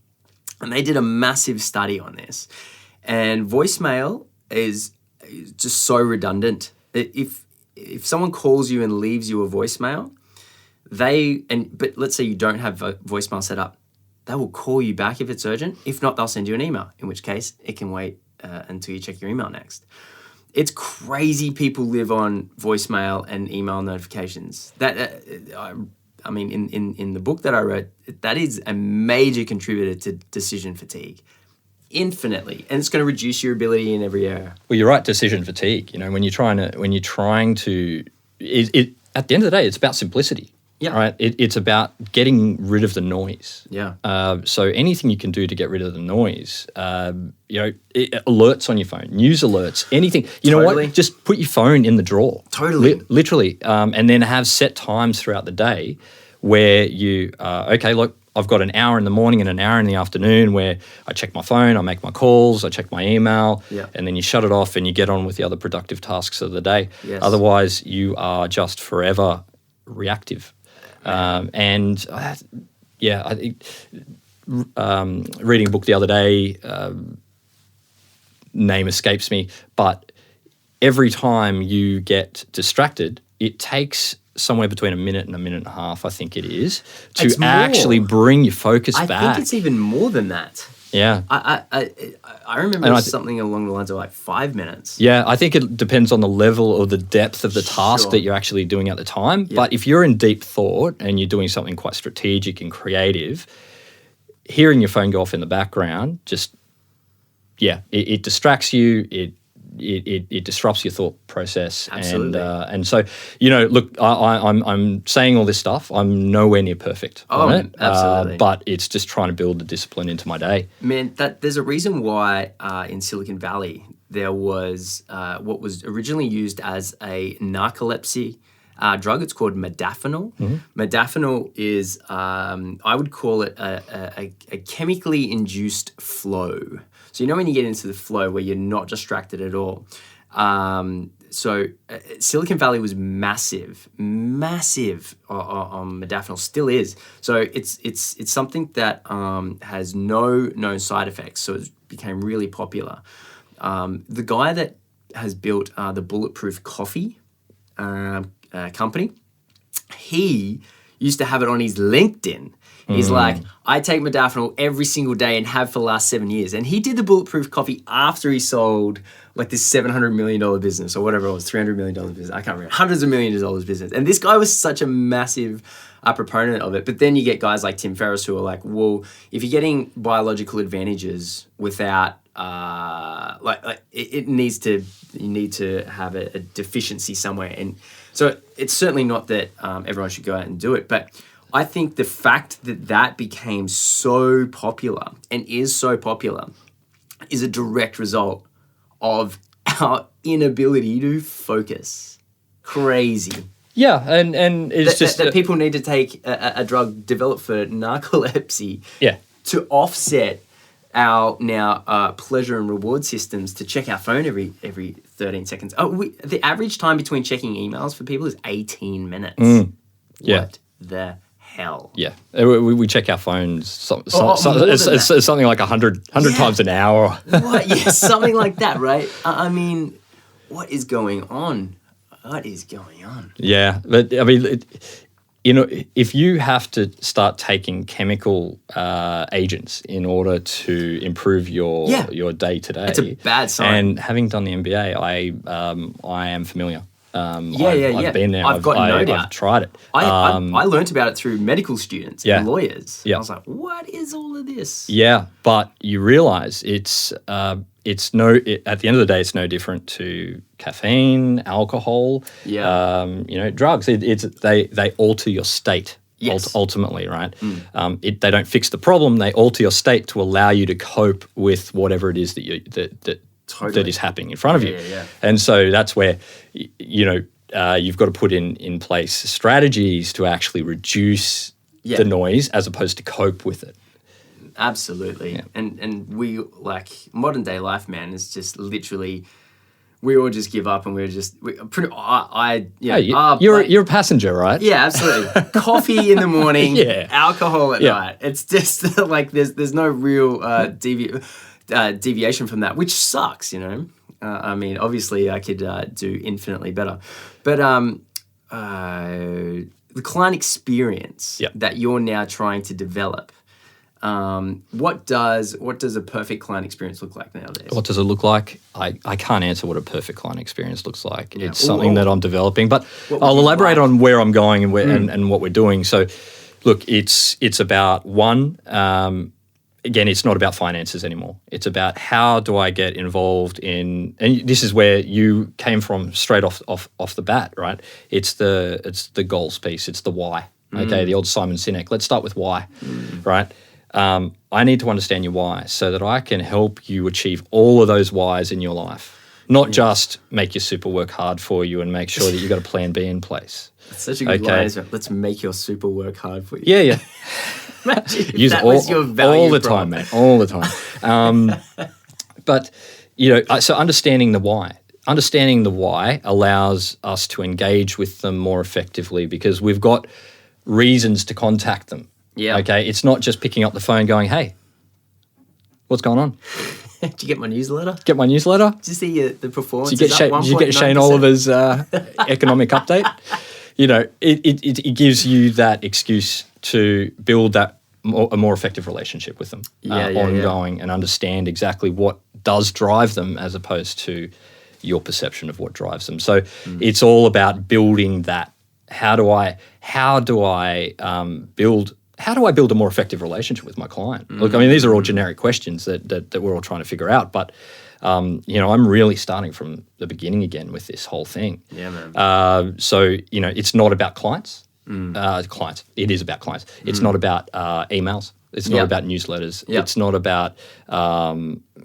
And they did a massive study on this. And voicemail is just so redundant. If someone calls you and leaves you a voicemail, but let's say you don't have a voicemail set up, they will call you back if it's urgent. If not, they'll send you an email, in which case it can wait until you check your email next. It's crazy people live on voicemail and email notifications. I mean, in the book that I wrote, that is a major contributor to decision fatigue. Infinitely. And it's going to reduce your ability in every area. Well, you're right, decision fatigue. You know, when you're trying to, at the end of the day, it's about simplicity. Yeah. Right. It's about getting rid of the noise. Yeah. So anything you can do to get rid of the noise, alerts on your phone, news alerts, anything. You know what? Just put your phone in the drawer. Totally. Literally. And then have set times throughout the day where you, look, I've got an hour in the morning and an hour in the afternoon where I check my phone, I make my calls, I check my email, and then you shut it off and you get on with the other productive tasks of the day. Yes. Otherwise, you are just forever reactive. I think reading a book the other day, name escapes me, but every time you get distracted, it takes somewhere between a minute and a minute and a half, I think it is, to actually bring your focus back. I think it's even more than that. Yeah. I remember something along the lines of like 5 minutes. Yeah, I think it depends on the level or the depth of the task that you're actually doing at the time. Yeah. But if you're in deep thought and you're doing something quite strategic and creative, hearing your phone go off in the background it distracts you. it disrupts your thought process. Absolutely. And so, look, I'm saying all this stuff. I'm nowhere near perfect on it. Absolutely. But it's just trying to build the discipline into my day. Man, there's a reason why in Silicon Valley there was what was originally used as a narcolepsy drug. It's called modafinil. Modafinil is, I would call it a chemically induced flow. So when you get into the flow where you're not distracted at all. So Silicon Valley was massive on modafinil, still is. So it's something that has no known side effects. So it became really popular. The guy that has built the Bulletproof Coffee company, he used to have it on his LinkedIn. He's like, I take modafinil every single day and have for the last 7 years. And he did the Bulletproof Coffee after he sold like this $700 million business or whatever it was, $300 million business. I can't remember, hundreds of millions of dollars business. And this guy was such a massive proponent of it. But then you get guys like Tim Ferriss who are like, well, if you're getting biological advantages without, you need to have a deficiency somewhere. And so it's certainly not that everyone should go out and do it, but I think the fact that became so popular and is so popular is a direct result of our inability to focus. Crazy. Yeah, and it's just that people need to take a drug developed for narcolepsy to offset our now pleasure and reward systems to check our phone every 13 seconds. The average time between checking emails for people is 18 minutes. What the hell? Yeah, we check our phones. It's something like 100 times an hour. What? Yeah, something like that, right? I mean, what is going on? What is going on? Yeah, but I mean, if you have to start taking chemical agents in order to improve your day to day, it's a bad sign. And having done the MBA, I am familiar. I've been there. I've got no doubt. I've tried it. I learnt about it through medical students and lawyers. Yeah. I was like, what is all of this? Yeah, but you realise at the end of the day, it's no different to caffeine, alcohol, drugs. They alter your state. Yes. Ultimately, right? They don't fix the problem. They alter your state to allow you to cope with whatever it is that is happening in front of you. Yeah. And so that's where you've got to put in place strategies to actually reduce the noise as opposed to cope with it. Absolutely. Yeah. And we, like, modern day life, man, is just literally, we all just give up and you're a passenger, right? Yeah, absolutely. Coffee in the morning, alcohol at night. It's just like there's no real deviation from that, which sucks, I mean, obviously I could do infinitely better. But the client experience that you're now trying to develop, what does a perfect client experience look like nowadays? What does it look like? I can't answer what a perfect client experience looks like. Yeah. It's something that I'm developing, but I'll elaborate on where I'm going and what we're doing. So, look, it's about one. Again, it's not about finances anymore. It's about how do I get involved in, and this is where you came from straight off the bat, right? It's the goals piece. It's the why. Okay, the old Simon Sinek. Let's start with why, right? I need to understand your why so that I can help you achieve all of those whys in your life. Not just make your super work hard for you and make sure that you've got a plan B in place. That's such a good line. Let's make your super work hard for you. Yeah. Use that was your value all the time, man. All the time. But, so understanding the why. Understanding the why allows us to engage with them more effectively because we've got reasons to contact them. Yeah. Okay. It's not just picking up the phone going, hey, what's going on? Did you get my newsletter? Get my newsletter? Did you see the performance? Did you get Shane Oliver's economic update? It gives you that excuse to build a more effective relationship with them, ongoing, and understand exactly what does drive them as opposed to your perception of what drives them. So it's all about building that. How do I build how do I build a more effective relationship with my client? Look, I mean, these are all generic questions that we're all trying to figure out, but I'm really starting from the beginning again with this whole thing. Yeah, man. So it's not about clients. Clients. It is about clients. It's not about emails. It's not about newsletters. Yep. It's not about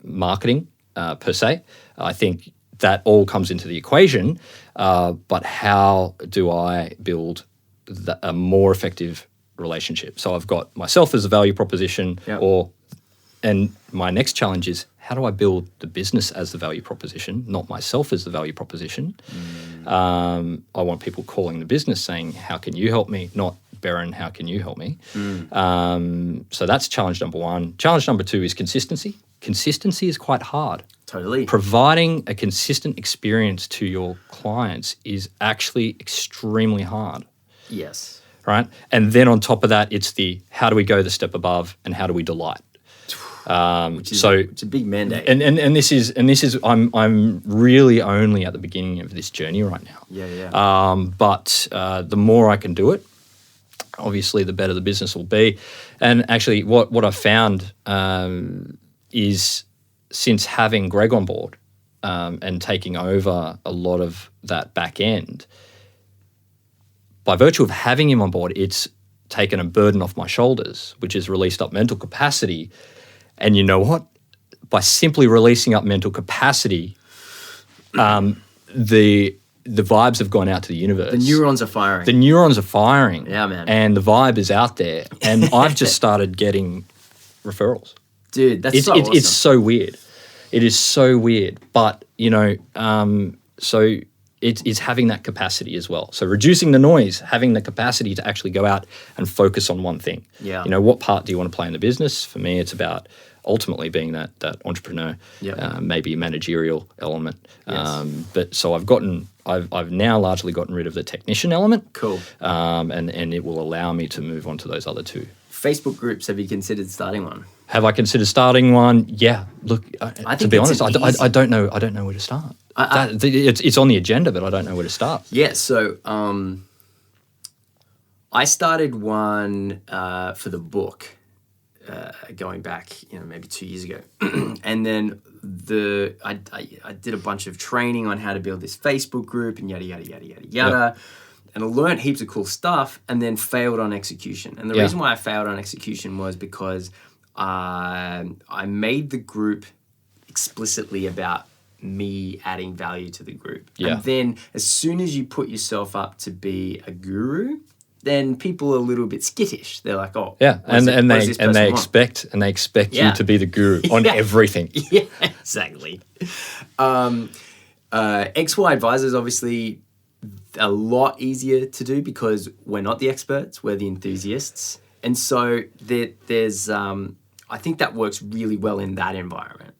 marketing per se. I think that all comes into the equation. But how do I build a more effective relationship? So I've got myself as a value proposition, and my next challenge is, how do I build the business as the value proposition, not myself as the value proposition? I want people calling the business saying, how can you help me? Not, Berin, how can you help me? So that's challenge number one. Challenge number two is consistency. Consistency is quite hard. Totally. Providing a consistent experience to your clients is actually extremely hard. Yes. Right? And then on top of that, it's the how do we go the step above and how do we delight? It's a big mandate. And this is I'm really only at the beginning of this journey right now. But the more I can do it, obviously the better the business will be. And actually what I've found is, since having Greg on board and taking over a lot of that back end, by virtue of having him on board, it's taken a burden off my shoulders, which has released up mental capacity. And you know what? By simply releasing up mental capacity, the vibes have gone out to the universe. The neurons are firing. The neurons are firing. Yeah, man. And the vibe is out there. And I've just started getting referrals. Dude, that's so awesome. It's so weird. It is so weird. But, so it's having that capacity as well. So reducing the noise, having the capacity to actually go out and focus on one thing. Yeah. What part do you want to play in the business? For me, it's about ultimately being that entrepreneur, maybe managerial element. Yes. But so I've now largely gotten rid of the technician element. Cool. And it will allow me to move on to those other two. Facebook groups, have you considered starting one? Have I considered starting one? Yeah. Look, to be honest, I don't know. I don't know where to start. It's on the agenda, but I don't know where to start. Yeah. So I started one for the book going back, maybe 2 years ago, and then I did a bunch of training on how to build this Facebook group and yada yada yada yada yada. Yep. And I learned heaps of cool stuff, and then failed on execution. And the reason why I failed on execution was because I made the group explicitly about me adding value to the group. Yeah. And then as soon as you put yourself up to be a guru, then people are a little bit skittish. They're like, oh, yeah, and they expect you to be the guru on everything. Yeah, exactly. XY Advisors obviously a lot easier to do because we're not the experts, we're the enthusiasts. And so there's I think that works really well in that environment.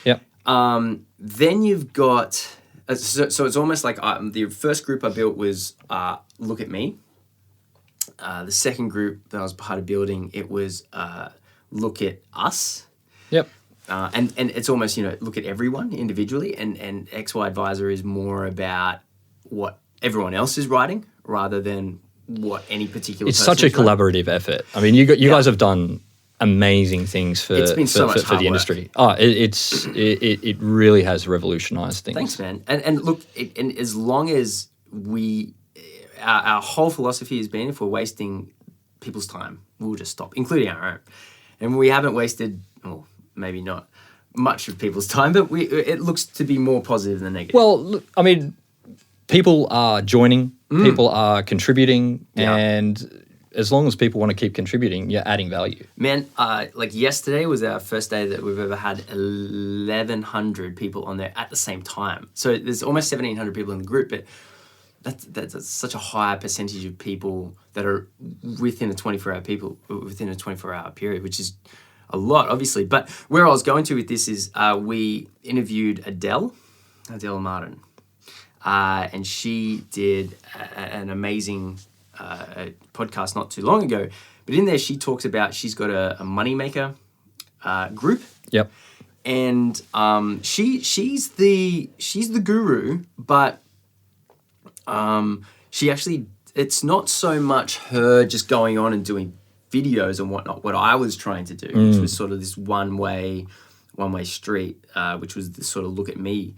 Yeah. Then you've got, so it's almost like the first group I built was Look at Me. The second group that I was part of building, it was Look at Us. Yep. And it's almost, look at everyone individually. And XY Advisor is more about what everyone else is writing rather than what any particular It's person such a is writing. collaborative effort. I mean, you guys have done amazing things for the industry. Oh, it really has revolutionized things. Thanks, man. And look, and as long as our whole philosophy has been, if we're wasting people's time, we'll just stop, including our own. And we haven't wasted, maybe not much of people's time, but it looks to be more positive than negative. Well, look, I mean, people are joining, people are contributing, and as long as people want to keep contributing, you're adding value. Man, like yesterday was our first day that we've ever had 1,100 people on there at the same time. So there's almost 1,700 people in the group, but that's such a high percentage of people that are within a 24-hour period, which is a lot, obviously. But where I was going to with this is we interviewed Adele Martin, and she did an amazing podcast not too long ago. But in there, she talks about she's got a moneymaker group. Yep. And she's the guru, but she actually, it's not so much her just going on and doing videos and whatnot, what I was trying to do, which was sort of this one-way street, which was this sort of look at me.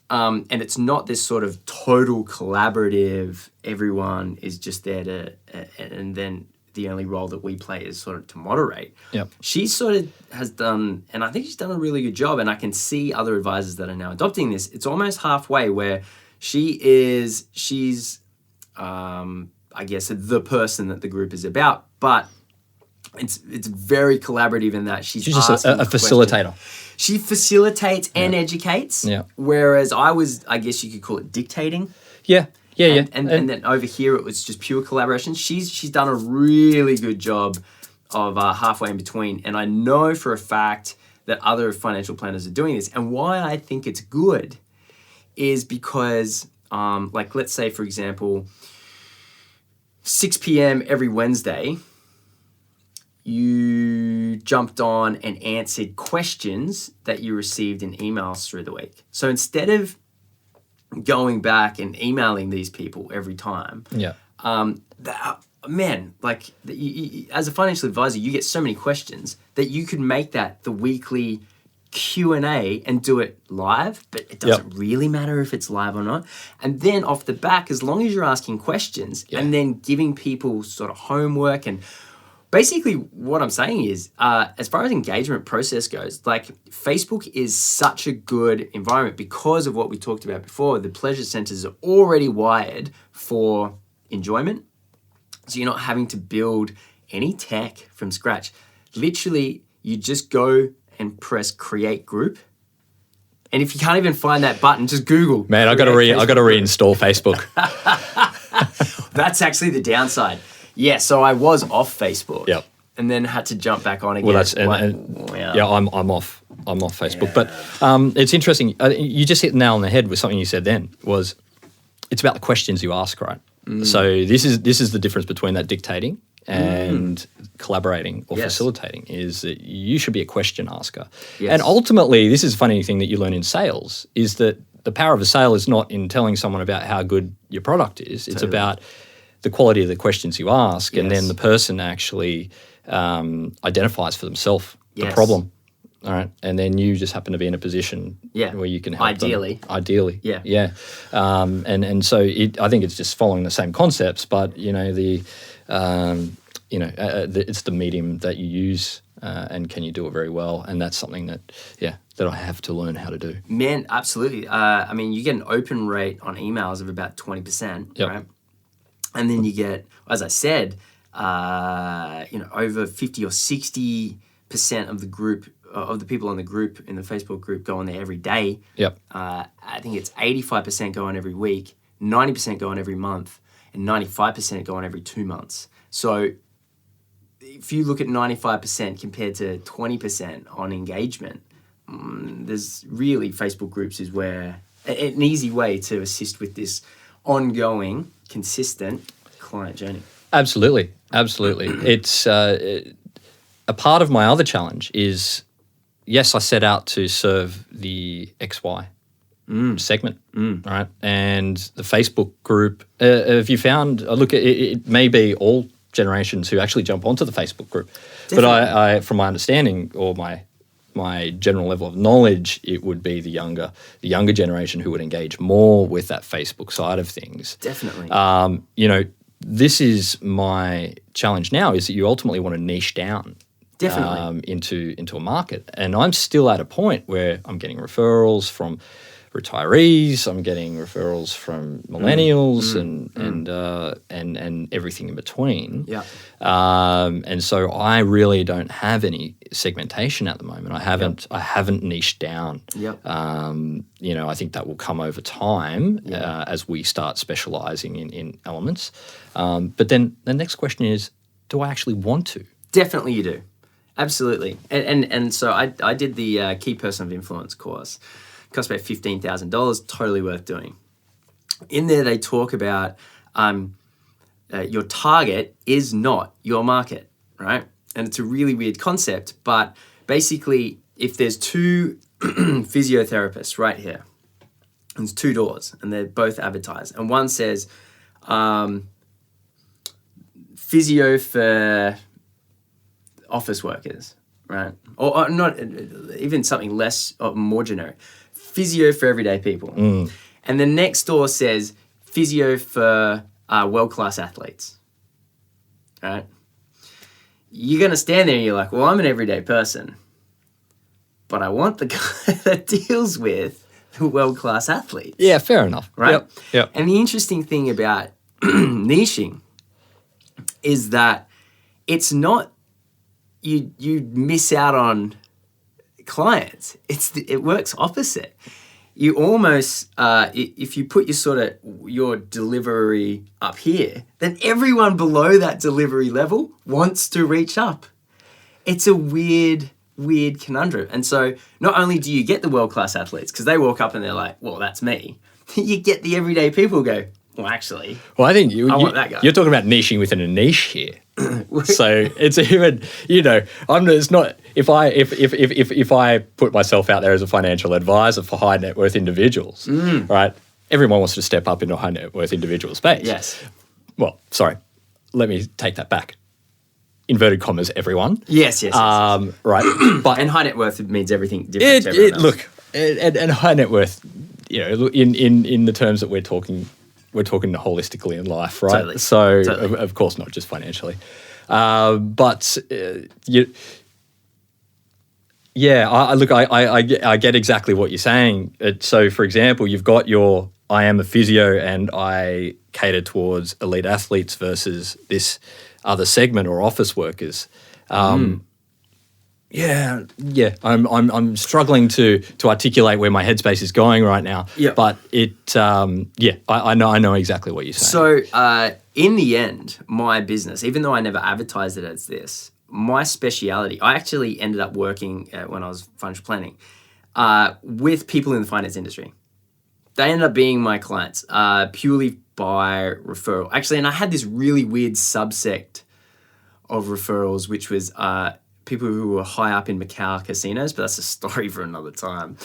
And it's not this sort of total collaborative, everyone is just there to, and then the only role that we play is sort of to moderate. Yep. She sort of has done, and I think she's done a really good job, and I can see other advisors that are now adopting this. It's almost halfway where she's, I guess, the person that the group is about, but it's very collaborative in that she's just a facilitator. She facilitates and educates. Yeah. Whereas I guess you could call it dictating. Yeah. And then over here it was just pure collaboration. She's done a really good job of halfway in between. And I know for a fact that other financial planners are doing this. And why I think it's good is because, like, let's say, for example, 6 p.m. every Wednesday, you jumped on and answered questions that you received in emails through the week. So instead of going back and emailing these people every time, as a financial advisor, you get so many questions that you could make that the weekly Q&A and do it live, but it doesn't really matter if it's live or not. And then off the back, as long as you're asking questions and then giving people sort of homework, and basically what I'm saying is, as far as engagement process goes, like, Facebook is such a good environment because of what we talked about before. The pleasure centers are already wired for enjoyment. So you're not having to build any tech from scratch. Literally, you just go and press create group. And if you can't even find that button, just Google. Man, I got to reinstall Facebook. That's actually the downside. Yeah, so I was off Facebook. Yep. And then had to jump back on again. Well, that's I'm off Facebook. But it's interesting. You just hit the nail on the head with something you said then. It's about the questions you ask, right? So this is the difference between that dictating and collaborating or facilitating, is that you should be a question asker. Yes. And ultimately, this is a funny thing that you learn in sales, is that the power of a sale is not in telling someone about how good your product is. It's about the quality of the questions you ask, and then the person actually identifies for themselves the problem. All right, and then you just happen to be in a position where you can help them. Ideally. Yeah. And so I think it's just following the same concepts, but it's the medium that you use, and can you do it very well? And that's something that I have to learn how to do. Man, absolutely. I mean, you get an open rate on emails of about 20%, right? And then you get, as I said, over 50 or 60% of the group, of the people in the group, in the Facebook group, go on there every day. Yep. I think it's 85% go on every week, 90% go on every month, and 95% go on every 2 months. So if you look at 95% compared to 20% on engagement, there's really, Facebook groups is where an easy way to assist with this ongoing, consistent client journey. Absolutely. It's a part of my other challenge is, yes, I set out to serve the XY segment, right? And the Facebook group, have you found, look, it may be all generations who actually jump onto the Facebook group. Definitely. But I from my understanding, or my general level of knowledge, it would be the younger generation who would engage more with that Facebook side of things. Definitely. This is my challenge now, is that you ultimately want to niche down into a market. And I'm still at a point where I'm getting referrals from retirees, I'm getting referrals from millennials and everything in between. Yeah. And so I really don't have any segmentation at the moment. I haven't niched down. Yep. I think that will come over time as we start specializing in elements. But then the next question is, do I actually want to? Definitely you do. Absolutely. And so I did the Key Person of Influence course. It cost about $15,000, totally worth doing. In there they talk about your target is not your market, right? And it's a really weird concept, but basically if there's two physiotherapists right here, and there's two doors and they're both advertised, and one says physio for office workers, right? Or not even something less or more generic. Physio for everyday people. And the next door says physio for world-class athletes, right? You're going to stand there and you're like, well, I'm an everyday person, but I want the guy that deals with the world-class athletes. Yeah, fair enough. Right? Yep. And the interesting thing about niching is that it's not you miss out on clients. It works opposite. You almost if you put your delivery up here, then everyone below that delivery level wants to reach up. It's a weird conundrum. And so not only do you get the world-class athletes because they walk up and they're like, well, that's me. You get the everyday people who go, well, actually, I think I want that guy. You're talking about niching within a niche here. So it's even, it's not, if I put myself out there as a financial advisor for high net worth individuals, right? Everyone wants to step up into a high net worth individual space. Yes. Well, sorry, let me take that back. Inverted commas, everyone. Yes. Right. But and high net worth means everything different to everyone else. Look, and high net worth, in the terms that we're talking holistically in life, right? Totally. So, Totally. Of course, not just financially. I get exactly what you're saying. So, for example, you've got I am a physio and I cater towards elite athletes versus this other segment or office workers. Yeah. I'm struggling to articulate where my headspace is going right now. Yeah. But I know exactly what you're saying. So in the end, my business, even though I never advertised it as this, my speciality, I actually ended up working when I was financial planning with people in the finance industry. They ended up being my clients purely by referral. Actually, and I had this really weird subsect of referrals, which was people who were high up in Macau casinos, but that's a story for another time.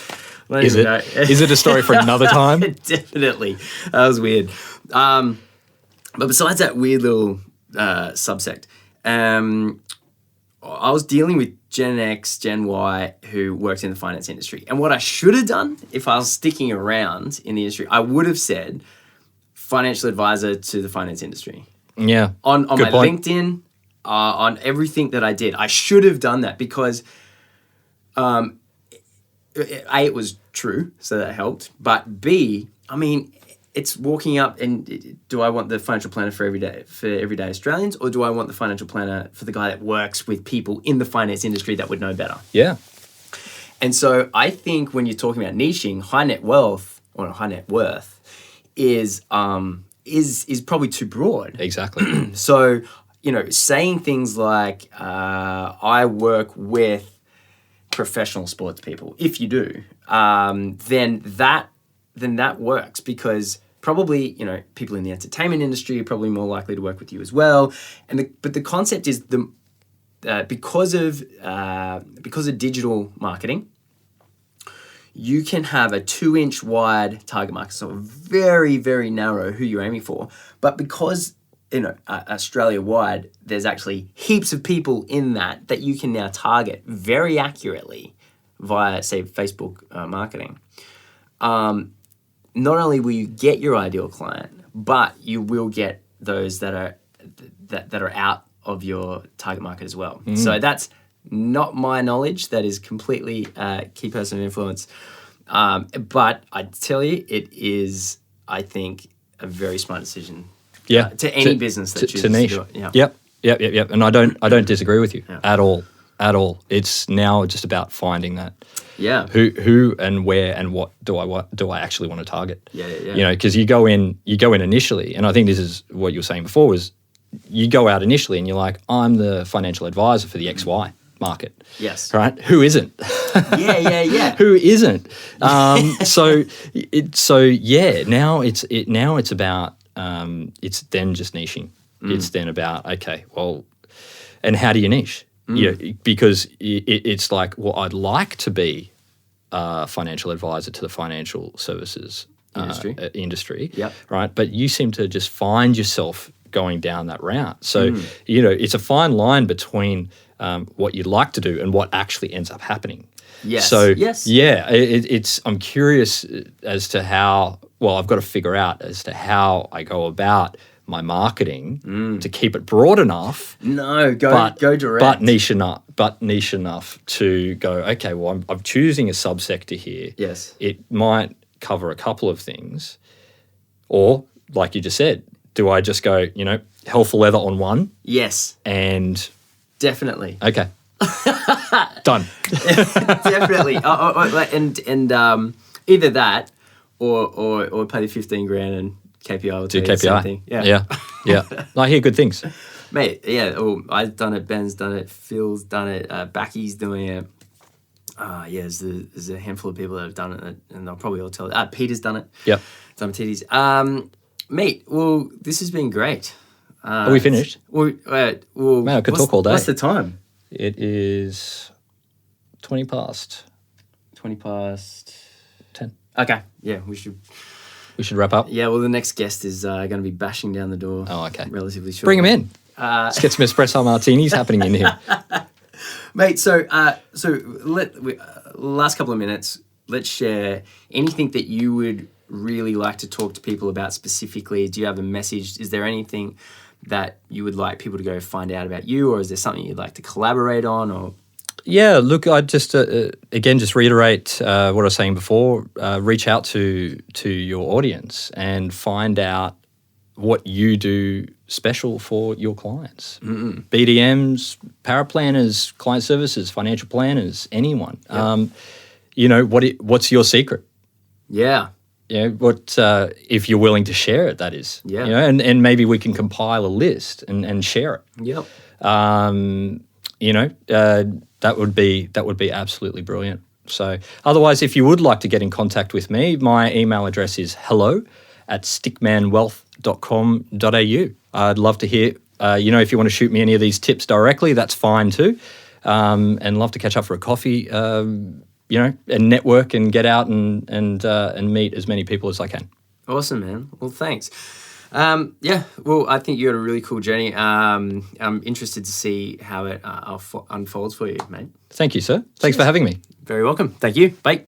Is it a story for another time? Definitely. That was weird. But besides that weird little subsect, I was dealing with Gen X, Gen Y, who worked in the finance industry. And what I should have done, if I was sticking around in the industry, I would have said financial advisor to the finance industry. Yeah. On Good my point. LinkedIn, on everything that I did. I should have done that because A, it was true, so that helped. But B, I mean, it's walking up and do I want the financial planner for everyday Australians, or do I want the financial planner for the guy that works with people in the finance industry that would know better? Yeah. And so I think when you're talking about niching, high net worth is probably too broad. Exactly. So, saying things like I work with professional sports people, if you do, then that works because probably, people in the entertainment industry are probably more likely to work with you as well. But the concept is because of digital marketing, you can have a 2-inch wide target market, so very, very narrow who you're aiming for. But because Australia-wide, there's actually heaps of people in that you can now target very accurately via, say, Facebook marketing. Not only will you get your ideal client, but you will get those that are out of your target market as well. So that's not my knowledge. That is completely key person of influence. But I tell you, it is, I think, a very smart decision. Yeah. To any business that chooses to niche. do it. Yeah. Yep. And I don't disagree with you at all. It's now just about finding that. Yeah. Who and where and what do I actually want to target? Yeah. Because you go in initially, and I think this is what you were saying before, was you go out initially and you're like, I'm the financial advisor for the XY market. Yes. Right? Who isn't? Yeah. Who isn't? Now it's about it's then just niching. It's then about, okay, well, and how do you niche? Because it's like, well, I'd like to be a financial advisor to the financial services industry, Yep. right? But you seem to just find yourself going down that route. So, it's a fine line between what you'd like to do and what actually ends up happening. Yes. So yes. yeah, it's I'm curious as to how. Well, I've got to figure out as to how I go about my marketing to keep it broad enough. No, go direct. But niche enough to go. Okay, well, I'm choosing a subsector here. Yes. It might cover a couple of things, or like you just said, do I just go, hell for leather on one? Yes. And definitely. Okay. Done. Definitely. And either that or pay the 15 grand and KPI will Do do the same KPI. thing. Yeah. I hear good things. Mate, yeah. Oh, I've done it. Ben's done it. Phil's done it. Backy's doing it. There's a handful of people that have done it, and they'll probably all tell it. Peter's done it. Yep. Done it titties. Mate, well, this has been great. Are we finished? Well, Man, I could talk all day. What's the time? It is 20 past. 20 past 10. Okay. Yeah, we should wrap up. Yeah, well, the next guest is going to be bashing down the door. Oh, okay. Relatively short. Bring him in. Let's get some espresso martinis happening in here. Mate, so last couple of minutes, let's share anything that you would really like to talk to people about specifically. Do you have a message? Is there anything that you would like people to go find out about you, or is there something you'd like to collaborate on? Or Yeah, look, I'd just again just reiterate what I was saying before. Reach out to your audience and find out what you do special for your clients. BDMs, paraplanners, client services, financial planners, anyone. Yep. What's your secret? Yeah. What if you're willing to share it? That is. Yeah. And maybe we can compile a list and share it. Yep. That would be absolutely brilliant. So otherwise, if you would like to get in contact with me, my email address is hello@stickmanwealth.com.au. I'd love to hear, if you want to shoot me any of these tips directly, that's fine too. And love to catch up for a coffee, and network and get out and meet as many people as I can. Awesome, man. Well, thanks. Well, I think you had a really cool journey. I'm interested to see how it unfolds for you, mate. Thank you, sir. Thanks for having me. Very welcome. Thank you. Bye.